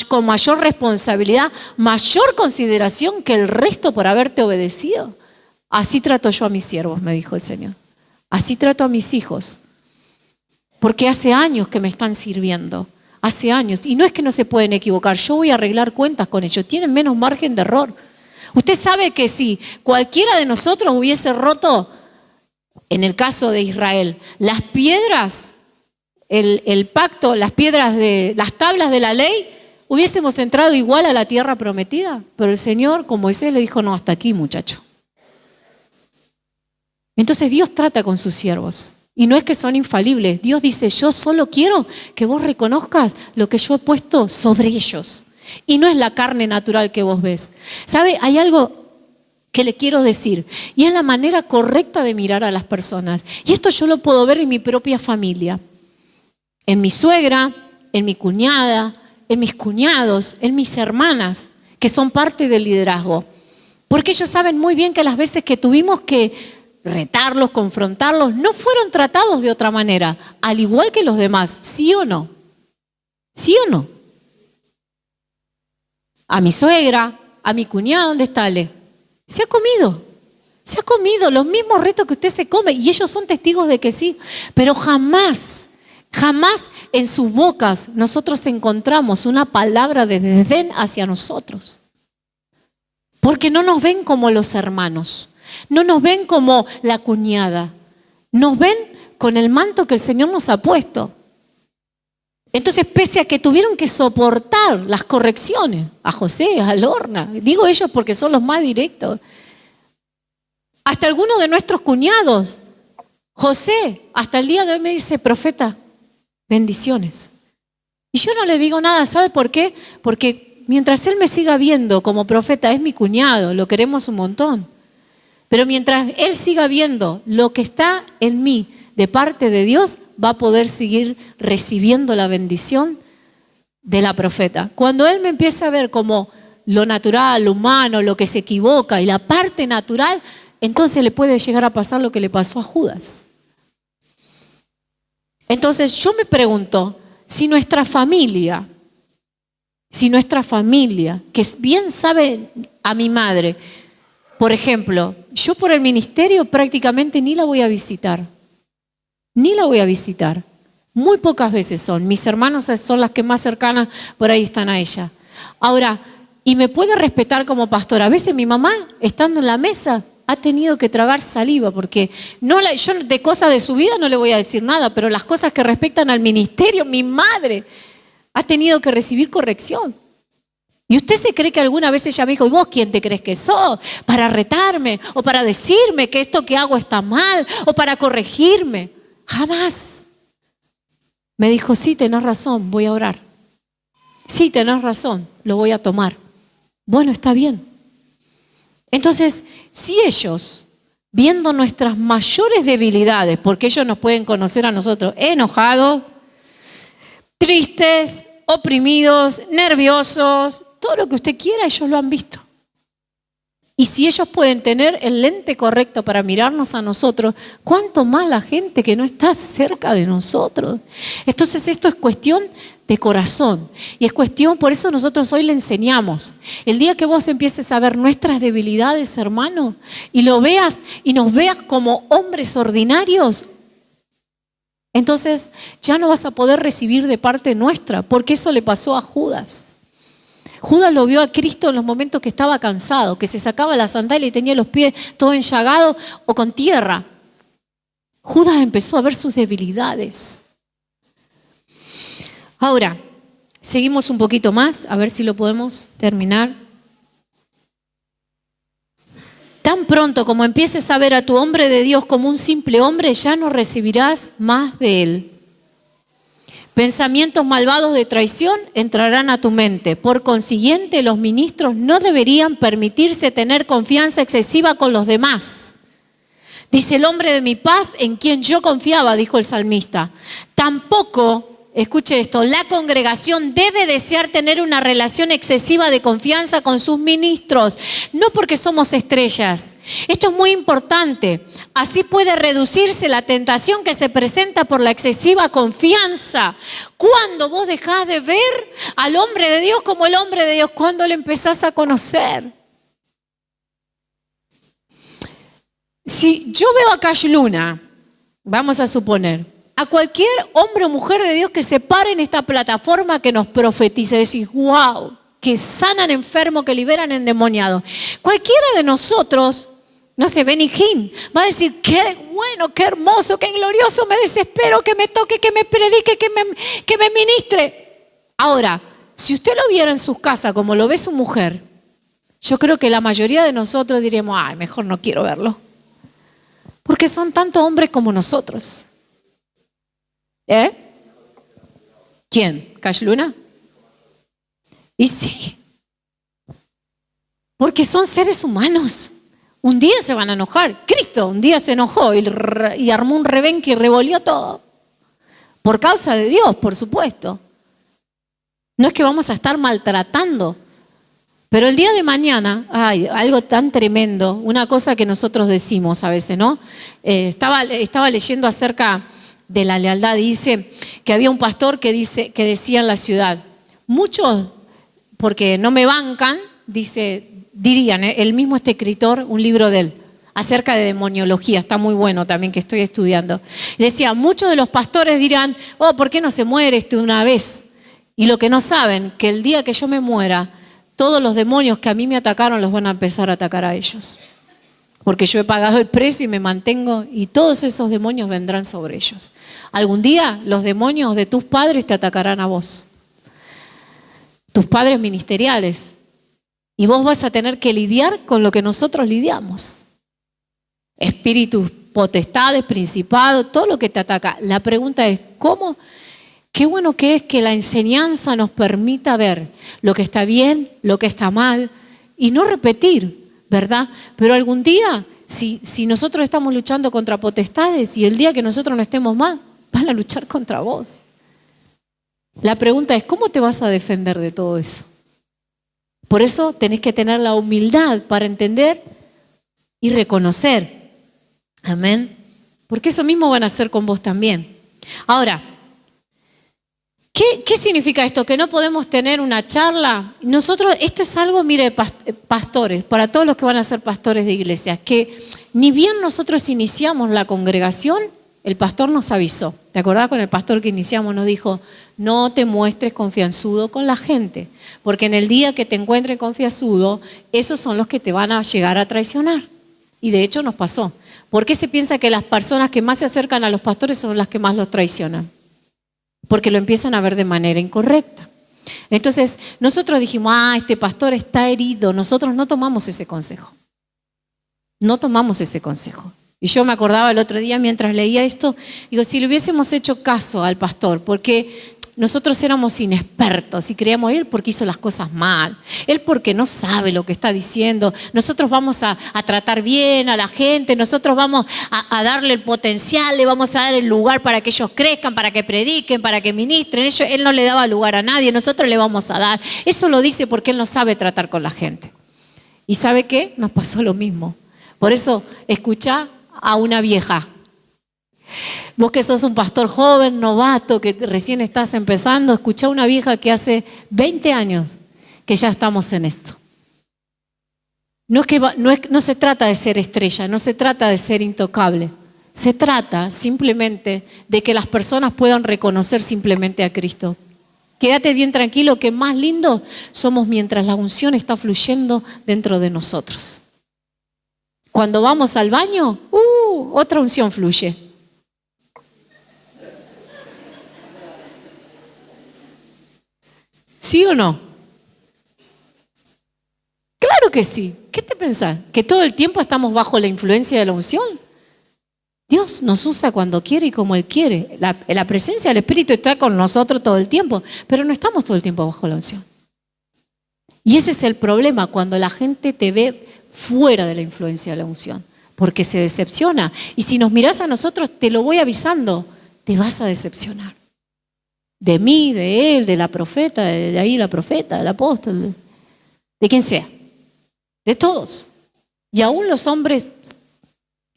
S1: con mayor responsabilidad, mayor consideración que el resto por haberte obedecido? Así trato yo a mis siervos, me dijo el Señor. Así trato a mis hijos. Porque hace años que me están sirviendo. Hace años. Y no es que no se pueden equivocar. Yo voy a arreglar cuentas con ellos. Tienen menos margen de error. Usted sabe que si cualquiera de nosotros hubiese roto, en el caso de Israel, las piedras, el pacto, las piedras las tablas de la ley, hubiésemos entrado igual a la tierra prometida. Pero el Señor, con Moisés, le dijo, no, hasta aquí, muchacho. Entonces Dios trata con sus siervos. Y no es que son infalibles. Dios dice, yo solo quiero que vos reconozcas lo que yo he puesto sobre ellos. Y no es la carne natural que vos ves. ¿Sabe? Hay algo que le quiero decir. Y es la manera correcta de mirar a las personas. Y esto yo lo puedo ver en mi propia familia. En mi suegra, en mi cuñada, en mis cuñados, en mis hermanas, que son parte del liderazgo. Porque ellos saben muy bien que las veces que tuvimos que retarlos, confrontarlos, no fueron tratados de otra manera, al igual que los demás. ¿Sí o no? ¿Sí o no? A mi suegra, a mi cuñado, ¿dónde está Ale? Se ha comido. Se ha comido los mismos retos que usted se come y ellos son testigos de que sí. Pero jamás en sus bocas nosotros encontramos una palabra de desdén hacia nosotros. Porque no nos ven como los hermanos, no nos ven como la cuñada, nos ven con el manto que el Señor nos ha puesto. Entonces, pese a que tuvieron que soportar las correcciones, a José, a Lorna, digo ellos porque son los más directos, hasta algunos de nuestros cuñados, José, hasta el día de hoy me dice, profeta, bendiciones. Y yo no le digo nada, ¿sabe por qué? Porque mientras él me siga viendo como profeta, es mi cuñado, lo queremos un montón. Pero mientras él siga viendo lo que está en mí de parte de Dios, va a poder seguir recibiendo la bendición de la profeta. Cuando él me empieza a ver como lo natural, lo humano, lo que se equivoca y la parte natural, entonces le puede llegar a pasar lo que le pasó a Judas. Entonces yo me pregunto, si nuestra familia, que bien sabe a mi madre, por ejemplo, yo por el ministerio prácticamente ni la voy a visitar. Ni la voy a visitar. Muy pocas veces son. Mis hermanos son las que más cercanas, por ahí están a ella. Ahora, y me puede respetar como pastora. A veces mi mamá, estando en la mesa, ha tenido que tragar saliva, porque yo de cosas de su vida no le voy a decir nada, pero las cosas que respectan al ministerio, mi madre ha tenido que recibir corrección. ¿Y usted se cree que alguna vez ella me dijo, ¿y vos quién te crees que sos? Para retarme, o para decirme que esto que hago está mal, o para corregirme. Jamás. Me dijo, sí, tenés razón, voy a orar. Sí, tenés razón, lo voy a tomar. Bueno, está bien. Entonces, si ellos, viendo nuestras mayores debilidades, porque ellos nos pueden conocer a nosotros enojados, tristes, oprimidos, nerviosos, todo lo que usted quiera, ellos lo han visto. Y si ellos pueden tener el lente correcto para mirarnos a nosotros, ¿cuánto más la gente que no está cerca de nosotros? Entonces esto es cuestión de corazón. Y es cuestión, por eso nosotros hoy le enseñamos. El día que vos empieces a ver nuestras debilidades, hermano, y lo veas y nos veas como hombres ordinarios, entonces ya no vas a poder recibir de parte nuestra, porque eso le pasó a Judas. Judas lo vio a Cristo en los momentos que estaba cansado, que se sacaba la sandalia y tenía los pies todo enllagados o con tierra. Judas empezó a ver sus debilidades. Ahora, seguimos un poquito más, a ver si lo podemos terminar. Tan pronto como empieces a ver a tu hombre de Dios como un simple hombre, ya no recibirás más de él. Pensamientos malvados de traición entrarán a tu mente. Por consiguiente, los ministros no deberían permitirse tener confianza excesiva con los demás. Dice el hombre de mi paz en quien yo confiaba, dijo el salmista. Tampoco, escuche esto, la congregación debe desear tener una relación excesiva de confianza con sus ministros, no porque somos estrellas. Esto es muy importante. Así puede reducirse la tentación que se presenta por la excesiva confianza. Cuando vos dejás de ver al hombre de Dios como el hombre de Dios, cuando le empezás a conocer. Si yo veo a Cash Luna, vamos a suponer, a cualquier hombre o mujer de Dios que se pare en esta plataforma que nos profetice, decís, wow, que sanan enfermos, que liberan endemoniados. Cualquiera de nosotros, no sé, Benny Hinn, va a decir, qué bueno, qué hermoso, qué glorioso, me desespero, que me toque, que me predique, que me ministre. Ahora, si usted lo viera en sus casas como lo ve su mujer, yo creo que la mayoría de nosotros diríamos, ay, mejor no quiero verlo. Porque son tanto hombres como nosotros. ¿Quién? ¿Cash Luna? Y sí. Porque son seres humanos. Un día se van a enojar. Cristo un día se enojó y armó un rebenque y revolvió todo. Por causa de Dios, por supuesto. No es que vamos a estar maltratando. Pero el día de mañana, ay, algo tan tremendo, una cosa que nosotros decimos a veces, ¿no? Estaba leyendo acerca de la lealtad. Dice que había un pastor que decía en la ciudad, muchos, porque no me bancan, dirían, el mismo escritor, un libro de él, acerca de demoniología, está muy bueno también que estoy estudiando. Y decía, muchos de los pastores dirán, oh, ¿por qué no se muere una vez? Y lo que no saben, que el día que yo me muera, todos los demonios que a mí me atacaron los van a empezar a atacar a ellos. Porque yo he pagado el precio y me mantengo, y todos esos demonios vendrán sobre ellos. Algún día los demonios de tus padres te atacarán a vos. Tus padres ministeriales. Y vos vas a tener que lidiar con lo que nosotros lidiamos. Espíritus, potestades, principados, todo lo que te ataca. La pregunta es, ¿cómo? Qué bueno que es que la enseñanza nos permita ver lo que está bien, lo que está mal, y no repetir, ¿verdad? Pero algún día, si nosotros estamos luchando contra potestades y el día que nosotros no estemos más, van a luchar contra vos. La pregunta es, ¿cómo te vas a defender de todo eso? Por eso tenés que tener la humildad para entender y reconocer. Amén. Porque eso mismo van a hacer con vos también. Ahora, ¿qué significa esto? Que no podemos tener una charla. Nosotros, esto es algo, mire, pastores, para todos los que van a ser pastores de iglesias, que ni bien nosotros iniciamos la congregación, el pastor nos avisó. ¿Te acordás con el pastor que iniciamos? Nos dijo, no te muestres confianzudo con la gente, porque en el día que te encuentres confianzudo, esos son los que te van a llegar a traicionar. Y de hecho nos pasó. ¿Por qué se piensa que las personas que más se acercan a los pastores son las que más los traicionan? Porque lo empiezan a ver de manera incorrecta. Entonces, nosotros dijimos, este pastor está herido. Nosotros no tomamos ese consejo. No tomamos ese consejo. Y yo me acordaba el otro día mientras leía esto, digo, si le hubiésemos hecho caso al pastor, porque nosotros éramos inexpertos y creíamos él porque hizo las cosas mal, él porque no sabe lo que está diciendo, nosotros vamos a tratar bien a la gente, nosotros vamos a darle el potencial, le vamos a dar el lugar para que ellos crezcan, para que prediquen, para que ministren. Él no le daba lugar a nadie, nosotros le vamos a dar. Eso lo dice porque él no sabe tratar con la gente. ¿Y sabe qué? Nos pasó lo mismo. Por eso, escuchá a una vieja. Vos que sos un pastor joven, novato, que recién estás empezando, escuchá a una vieja que hace 20 años que ya estamos en esto. No se trata de ser estrella, no se trata de ser intocable. Se trata simplemente de que las personas puedan reconocer simplemente a Cristo. Quédate bien tranquilo que más lindo somos mientras la unción está fluyendo dentro de nosotros. Cuando vamos al baño, otra unción fluye. ¿Sí o no? Claro que sí. ¿Qué te pensás? ¿Que todo el tiempo estamos bajo la influencia de la unción? Dios nos usa cuando quiere y como Él quiere. La presencia del Espíritu está con nosotros todo el tiempo, pero no estamos todo el tiempo bajo la unción. Y ese es el problema cuando la gente te ve fuera de la influencia de la unción, porque se decepciona. Y si nos mirás a nosotros, te lo voy avisando, te vas a decepcionar. De mí, de él, de la profeta, de ahí la profeta, del apóstol, de quien sea, de todos. Y aún los hombres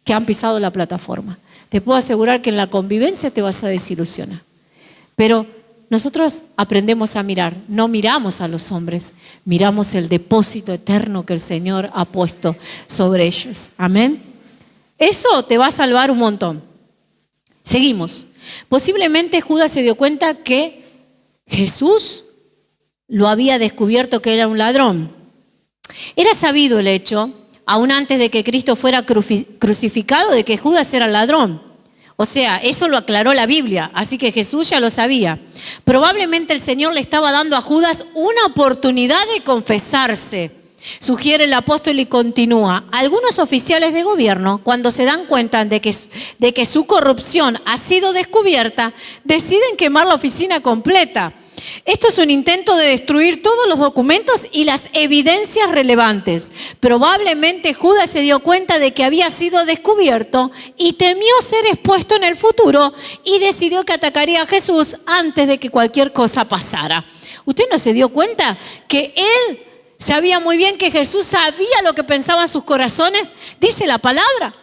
S1: que han pisado la plataforma. Te puedo asegurar que en la convivencia te vas a desilusionar. Pero nosotros aprendemos a mirar, no miramos a los hombres, miramos el depósito eterno que el Señor ha puesto sobre ellos. Amén. Eso te va a salvar un montón. Seguimos. Posiblemente Judas se dio cuenta que Jesús lo había descubierto que era un ladrón. Era sabido el hecho, aún antes de que Cristo fuera crucificado, de que Judas era el ladrón. O sea, eso lo aclaró la Biblia, así que Jesús ya lo sabía. Probablemente el Señor le estaba dando a Judas una oportunidad de confesarse. Sugiere el apóstol y continúa. Algunos oficiales de gobierno, cuando se dan cuenta de que su corrupción ha sido descubierta, deciden quemar la oficina completa. Esto es un intento de destruir todos los documentos y las evidencias relevantes. Probablemente Judas se dio cuenta de que había sido descubierto y temió ser expuesto en el futuro y decidió que atacaría a Jesús antes de que cualquier cosa pasara. ¿Usted no se dio cuenta que él sabía muy bien que Jesús sabía lo que pensaban sus corazones? Dice la palabra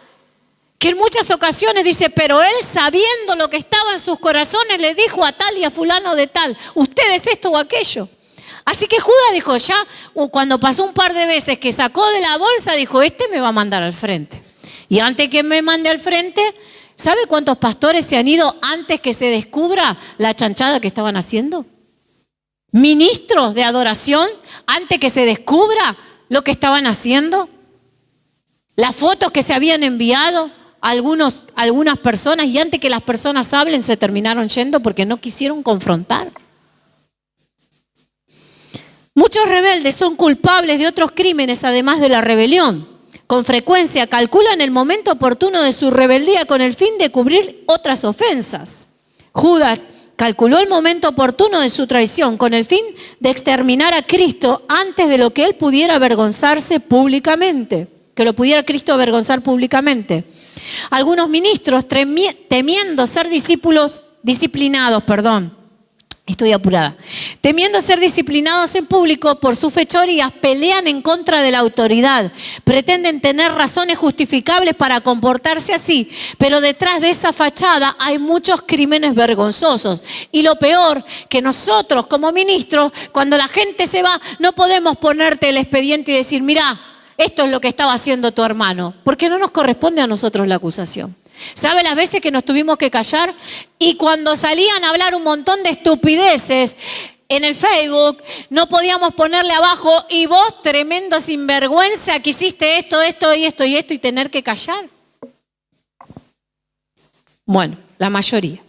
S1: que en muchas ocasiones dice, pero él sabiendo lo que estaba en sus corazones le dijo a tal y a fulano de tal, usted es esto o aquello. Así que Judas dijo ya, cuando pasó un par de veces que sacó de la bolsa, dijo, este me va a mandar al frente. Y antes que me mande al frente, ¿sabe cuántos pastores se han ido antes que se descubra la chanchada que estaban haciendo? Ministros de adoración, antes que se descubra lo que estaban haciendo. Las fotos que se habían enviado a algunas personas, y antes que las personas hablen se terminaron yendo porque no quisieron confrontar. Muchos rebeldes son culpables de otros crímenes además de la rebelión. Con frecuencia calculan el momento oportuno de su rebeldía con el fin de cubrir otras ofensas. Judas calculó el momento oportuno de su traición con el fin de exterminar a Cristo antes de lo que él pudiera avergonzarse públicamente. Que lo pudiera Cristo avergonzar públicamente. Algunos ministros, temiendo ser temiendo ser disciplinados en público por sus fechorías, pelean en contra de la autoridad. Pretenden tener razones justificables para comportarse así, pero detrás de esa fachada hay muchos crímenes vergonzosos. Y lo peor, que nosotros como ministros, cuando la gente se va, no podemos ponerte el expediente y decir, mirá, esto es lo que estaba haciendo tu hermano, porque no nos corresponde a nosotros la acusación. ¿Sabe las veces que nos tuvimos que callar? Y cuando salían a hablar un montón de estupideces en el Facebook, no podíamos ponerle abajo, y vos, tremendo sinvergüenza, que hiciste esto y tener que callar. Bueno, la mayoría.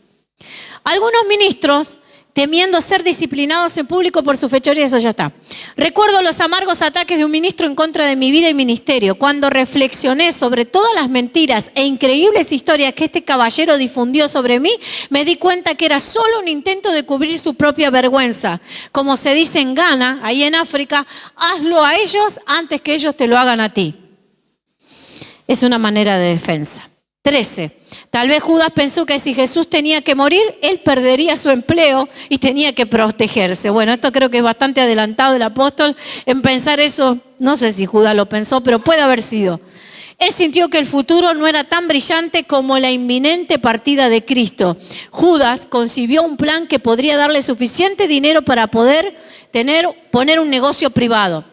S1: Algunos ministros, temiendo ser disciplinados en público por su fechoría, eso ya está. Recuerdo los amargos ataques de un ministro en contra de mi vida y ministerio. Cuando reflexioné sobre todas las mentiras e increíbles historias que este caballero difundió sobre mí, me di cuenta que era solo un intento de cubrir su propia vergüenza. Como se dice en Ghana, ahí en África, hazlo a ellos antes que ellos te lo hagan a ti. Es una manera de defensa. 13. Tal vez Judas pensó que si Jesús tenía que morir, él perdería su empleo y tenía que protegerse. Bueno, esto creo que es bastante adelantado el apóstol en pensar eso. No sé si Judas lo pensó, pero puede haber sido. Él sintió que el futuro no era tan brillante como la inminente partida de Cristo. Judas concibió un plan que podría darle suficiente dinero para poder poner un negocio privado.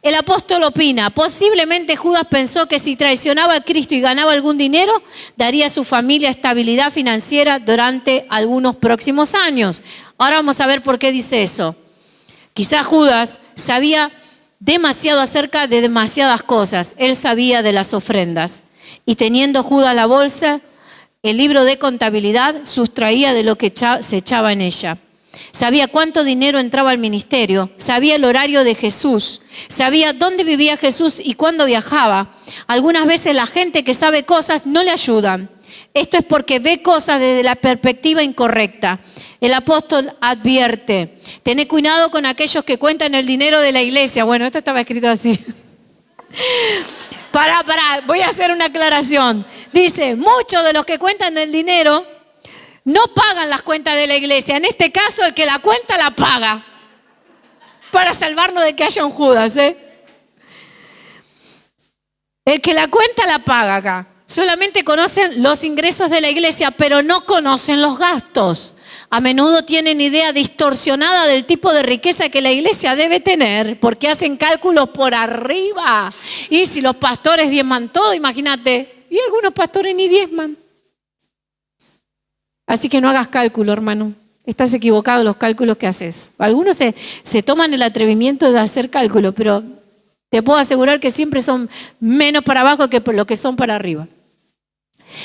S1: El apóstol opina, posiblemente Judas pensó que si traicionaba a Cristo y ganaba algún dinero, daría a su familia estabilidad financiera durante algunos próximos años. Ahora vamos a ver por qué dice eso. Quizás Judas sabía demasiado acerca de demasiadas cosas. Él sabía de las ofrendas. Y teniendo Judas la bolsa, el libro de contabilidad sustraía de lo que se echaba en ella. Sabía cuánto dinero entraba al ministerio, sabía el horario de Jesús, sabía dónde vivía Jesús y cuándo viajaba. Algunas veces la gente que sabe cosas no le ayudan. Esto es porque ve cosas desde la perspectiva incorrecta. El apóstol advierte, tené cuidado con aquellos que cuentan el dinero de la iglesia. Bueno, esto estaba escrito así. Voy a hacer una aclaración. Dice, muchos de los que cuentan el dinero no pagan las cuentas de la iglesia. En este caso, el que la cuenta la paga. Para salvarnos de que haya un Judas, El que la cuenta la paga acá. Solamente conocen los ingresos de la iglesia, pero no conocen los gastos. A menudo tienen idea distorsionada del tipo de riqueza que la iglesia debe tener, porque hacen cálculos por arriba. Y si los pastores diezman todo, imagínate. Y algunos pastores ni diezman. Así que no hagas cálculo, hermano. Estás equivocado en los cálculos que haces. Algunos se toman el atrevimiento de hacer cálculo, pero te puedo asegurar que siempre son menos para abajo que lo que son para arriba.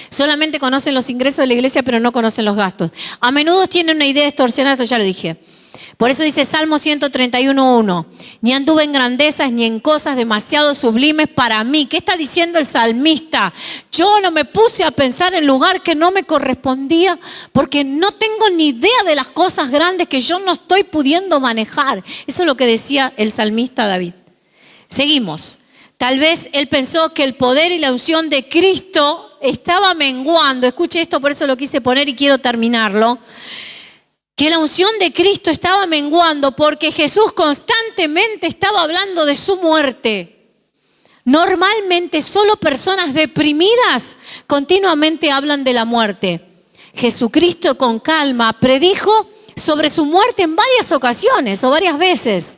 S1: Solamente conocen los ingresos de la iglesia, pero no conocen los gastos. A menudo tienen una idea distorsionada, esto ya lo dije. Por eso dice Salmo 131:1, ni anduve en grandezas ni en cosas demasiado sublimes para mí. ¿Qué está diciendo el salmista? Yo no me puse a pensar en lugar que no me correspondía porque no tengo ni idea de las cosas grandes que yo no estoy pudiendo manejar. Eso es lo que decía el salmista David. Seguimos. Tal vez él pensó que el poder y la unción de Cristo estaba menguando. Escuche esto, por eso lo quise poner y quiero terminarlo. Que la unción de Cristo estaba menguando porque Jesús constantemente estaba hablando de su muerte. Normalmente solo personas deprimidas continuamente hablan de la muerte. Jesucristo con calma predijo sobre su muerte en varias ocasiones o varias veces.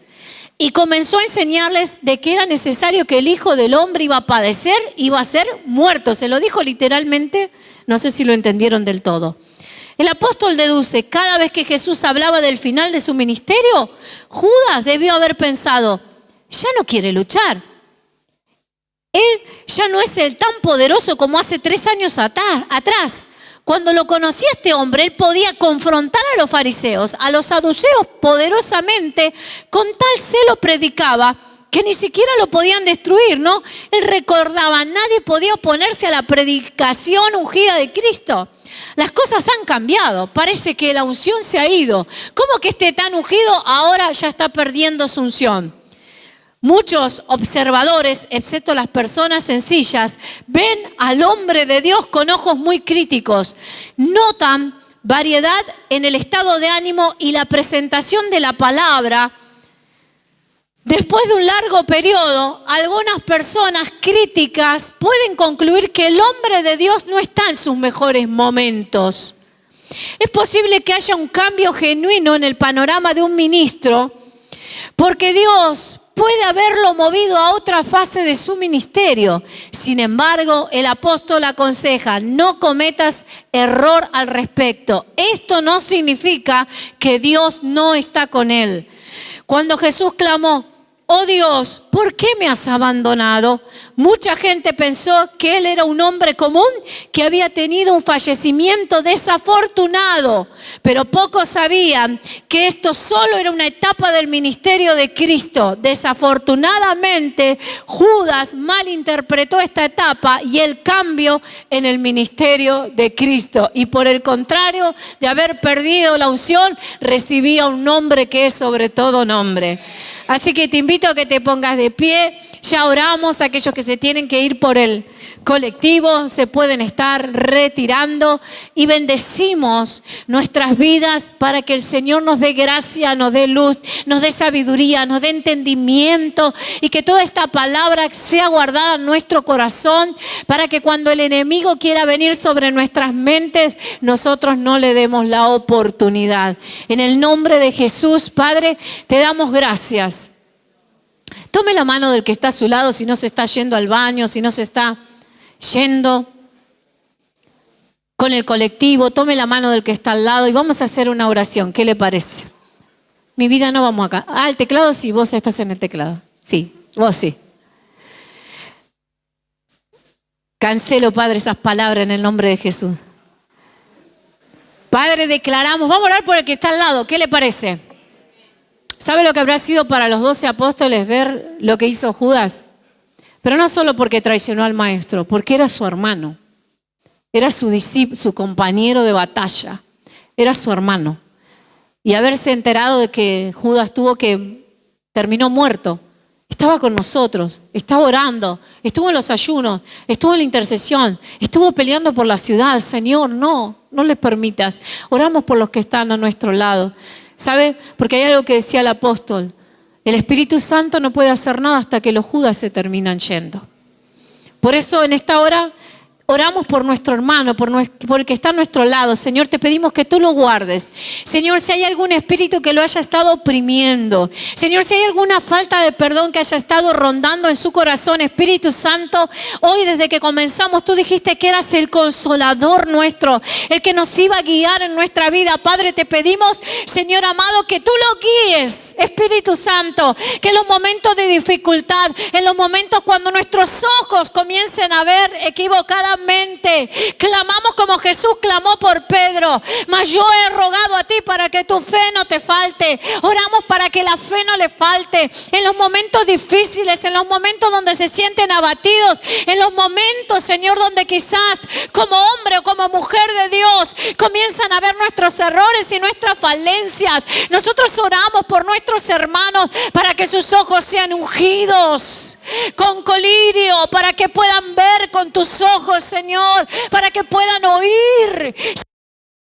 S1: y comenzó a enseñarles de que era necesario que el Hijo del Hombre iba a padecer, iba a ser muerto. Se lo dijo literalmente, no sé si lo entendieron del todo. El apóstol deduce, cada vez que Jesús hablaba del final de su ministerio, Judas debió haber pensado, ya no quiere luchar. Él ya no es el tan poderoso como hace 3 años atrás. Cuando lo conocía este hombre, él podía confrontar a los fariseos, a los saduceos poderosamente, con tal celo predicaba que ni siquiera lo podían destruir, ¿no? Él recordaba, nadie podía oponerse a la predicación ungida de Cristo. Las cosas han cambiado, parece que la unción se ha ido. ¿Cómo que este tan ungido ahora ya está perdiendo su unción? Muchos observadores, excepto las personas sencillas, ven al hombre de Dios con ojos muy críticos. Notan variedad en el estado de ánimo y la presentación de la palabra. Después de un largo periodo, algunas personas críticas pueden concluir que el hombre de Dios no está en sus mejores momentos. Es posible que haya un cambio genuino en el panorama de un ministro, porque Dios puede haberlo movido a otra fase de su ministerio. Sin embargo, el apóstol aconseja, no cometas error al respecto. Esto no significa que Dios no está con él. Cuando Jesús clamó, oh Dios, ¿por qué me has abandonado? Mucha gente pensó que él era un hombre común que había tenido un fallecimiento desafortunado, pero pocos sabían que esto solo era una etapa del ministerio de Cristo. Desafortunadamente, Judas malinterpretó esta etapa y el cambio en el ministerio de Cristo. Y por el contrario de haber perdido la unción, recibía un nombre que es sobre todo nombre. Así que te invito a que te pongas de pie. Ya oramos, aquellos que se tienen que ir por el colectivo se pueden estar retirando y bendecimos nuestras vidas para que el Señor nos dé gracia, nos dé luz, nos dé sabiduría, nos dé entendimiento y que toda esta palabra sea guardada en nuestro corazón para que cuando el enemigo quiera venir sobre nuestras mentes, nosotros no le demos la oportunidad. En el nombre de Jesús, Padre, te damos gracias. Tome la mano del que está a su lado si no se está yendo al baño, si no se está yendo con el colectivo. Tome la mano del que está al lado y vamos a hacer una oración. ¿Qué le parece? Mi vida, no vamos acá. Ah, el teclado sí, vos estás en el teclado. Sí, vos sí. Cancelo, Padre, esas palabras en el nombre de Jesús. Padre, declaramos, vamos a orar por el que está al lado. ¿Qué le parece? ¿Sabe lo que habrá sido para los 12 apóstoles ver lo que hizo Judas? Pero no solo porque traicionó al maestro, porque era su hermano. Era su discípulo, su compañero de batalla. Era su hermano. Y haberse enterado de que Judas terminó muerto. Estaba con nosotros, estaba orando, estuvo en los ayunos, estuvo en la intercesión, estuvo peleando por la ciudad. Señor, no les permitas. Oramos por los que están a nuestro lado. ¿Sabe? Porque hay algo que decía el apóstol. El Espíritu Santo no puede hacer nada hasta que los Judas se terminan yendo. Por eso en esta hora oramos por nuestro hermano, por el que está a nuestro lado. Señor, te pedimos que tú lo guardes. Señor, si hay algún espíritu que lo haya estado oprimiendo. Señor, si hay alguna falta de perdón que haya estado rondando en su corazón. Espíritu Santo, hoy desde que comenzamos tú dijiste que eras el consolador nuestro, el que nos iba a guiar en nuestra vida. Padre, te pedimos, Señor amado, que tú lo guíes. Espíritu Santo, que en los momentos de dificultad, en los momentos cuando nuestros ojos comiencen a ver equivocadamente, clamamos como Jesús clamó por Pedro. Mas yo he rogado a ti para que tu fe no te falte. Oramos para que la fe no le falte. En los momentos difíciles, en los momentos donde se sienten abatidos, en los momentos, Señor, donde quizás como hombre o como mujer de Dios comienzan a ver nuestros errores y nuestras falencias. Nosotros oramos por nuestros hermanos para que sus ojos sean ungidos con colirio, para que puedan ver con tus ojos, Señor, para que puedan oír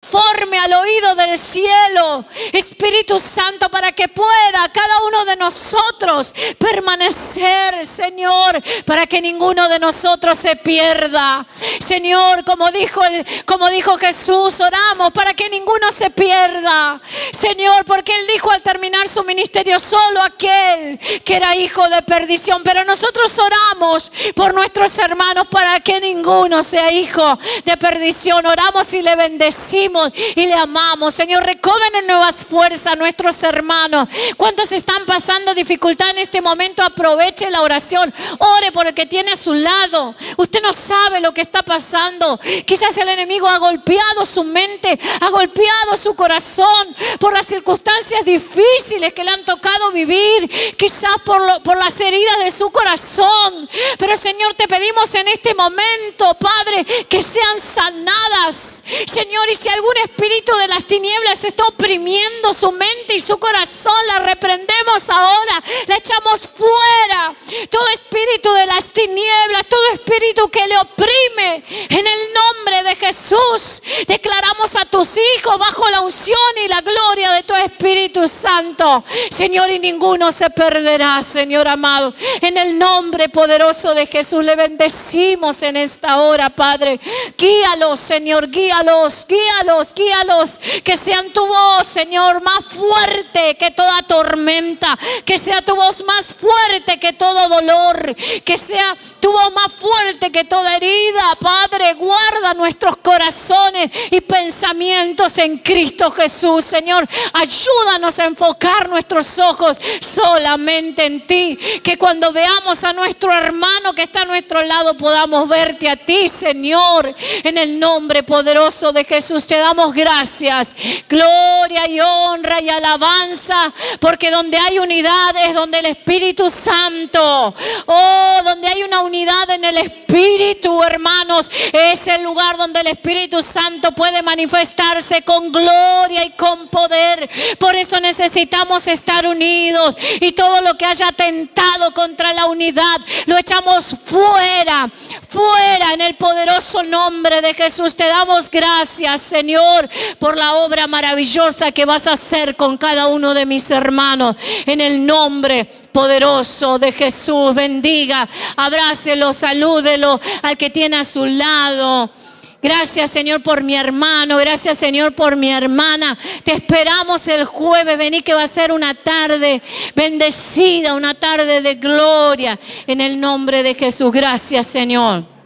S1: conforme al oído del cielo, Espíritu Santo, para que pueda cada uno de nosotros permanecer, Señor, para que ninguno de nosotros se pierda. Señor, como dijo Jesús, oramos para que ninguno se pierda, Señor, porque Él dijo al terminar su ministerio, solo aquel que era hijo de perdición. Pero nosotros oramos por nuestros hermanos para que ninguno sea hijo de perdición. Oramos y le bendecimos y le amamos. Señor, recobren en nuevas fuerzas a nuestros hermanos. ¿Cuántos están pasando dificultad en este momento? Aproveche la oración, ore por el que tiene a su lado. Usted no sabe lo que está pasando. Quizás el enemigo ha golpeado su mente, ha golpeado su corazón por las circunstancias difíciles que le han tocado vivir, quizás por las heridas de su corazón. Pero Señor, te pedimos en este momento, Padre, que sean sanadas, Señor. Y si algún espíritu de las tinieblas está oprimiendo su mente y su corazón, la reprendemos ahora, la echamos fuera. Todo espíritu de las tinieblas, todo espíritu que le oprime, en el nombre de Jesús, declaramos a tus hijos bajo la unción y la gloria de tu Espíritu Santo, Señor, y ninguno se perderá, Señor amado. En el nombre poderoso de Jesús le bendecimos en esta hora, Padre. Guíalos, Señor, guíalos, guíalos, guíalos. Que sean tu voz, Señor, más fuerte que toda tormenta. Que sea tu voz más fuerte que todo dolor. Que sea tu voz más fuerte que toda herida, Padre. Guarda nuestros corazones y pensamientos en Cristo Jesús, Señor. Ayúdanos a enfocar nuestros ojos solamente en ti. Que cuando veamos a nuestro hermano que está a nuestro lado, podamos verte a ti, Señor. En el nombre poderoso de Jesús te damos gracias, gloria y honra y alabanza, porque donde hay unidad es donde el Espíritu Santo, donde hay una unidad en el Espíritu, hermanos, es el lugar donde el Espíritu Santo puede manifestarse con gloria y con poder. Por eso necesitamos estar unidos, y todo lo que haya atentado contra la unidad lo echamos fuera, fuera, en el poderoso nombre de Jesús. Te damos gracias, Señor, por la obra maravillosa que vas a hacer con cada uno de mis hermanos, en el nombre poderoso de Jesús. Bendiga, abrácelo, salúdelo al que tiene a su lado. Gracias, Señor, por mi hermano. Gracias, Señor, por mi hermana. Te esperamos el jueves. Vení, que va a ser una tarde bendecida, una tarde de gloria, en el nombre de Jesús. Gracias, Señor.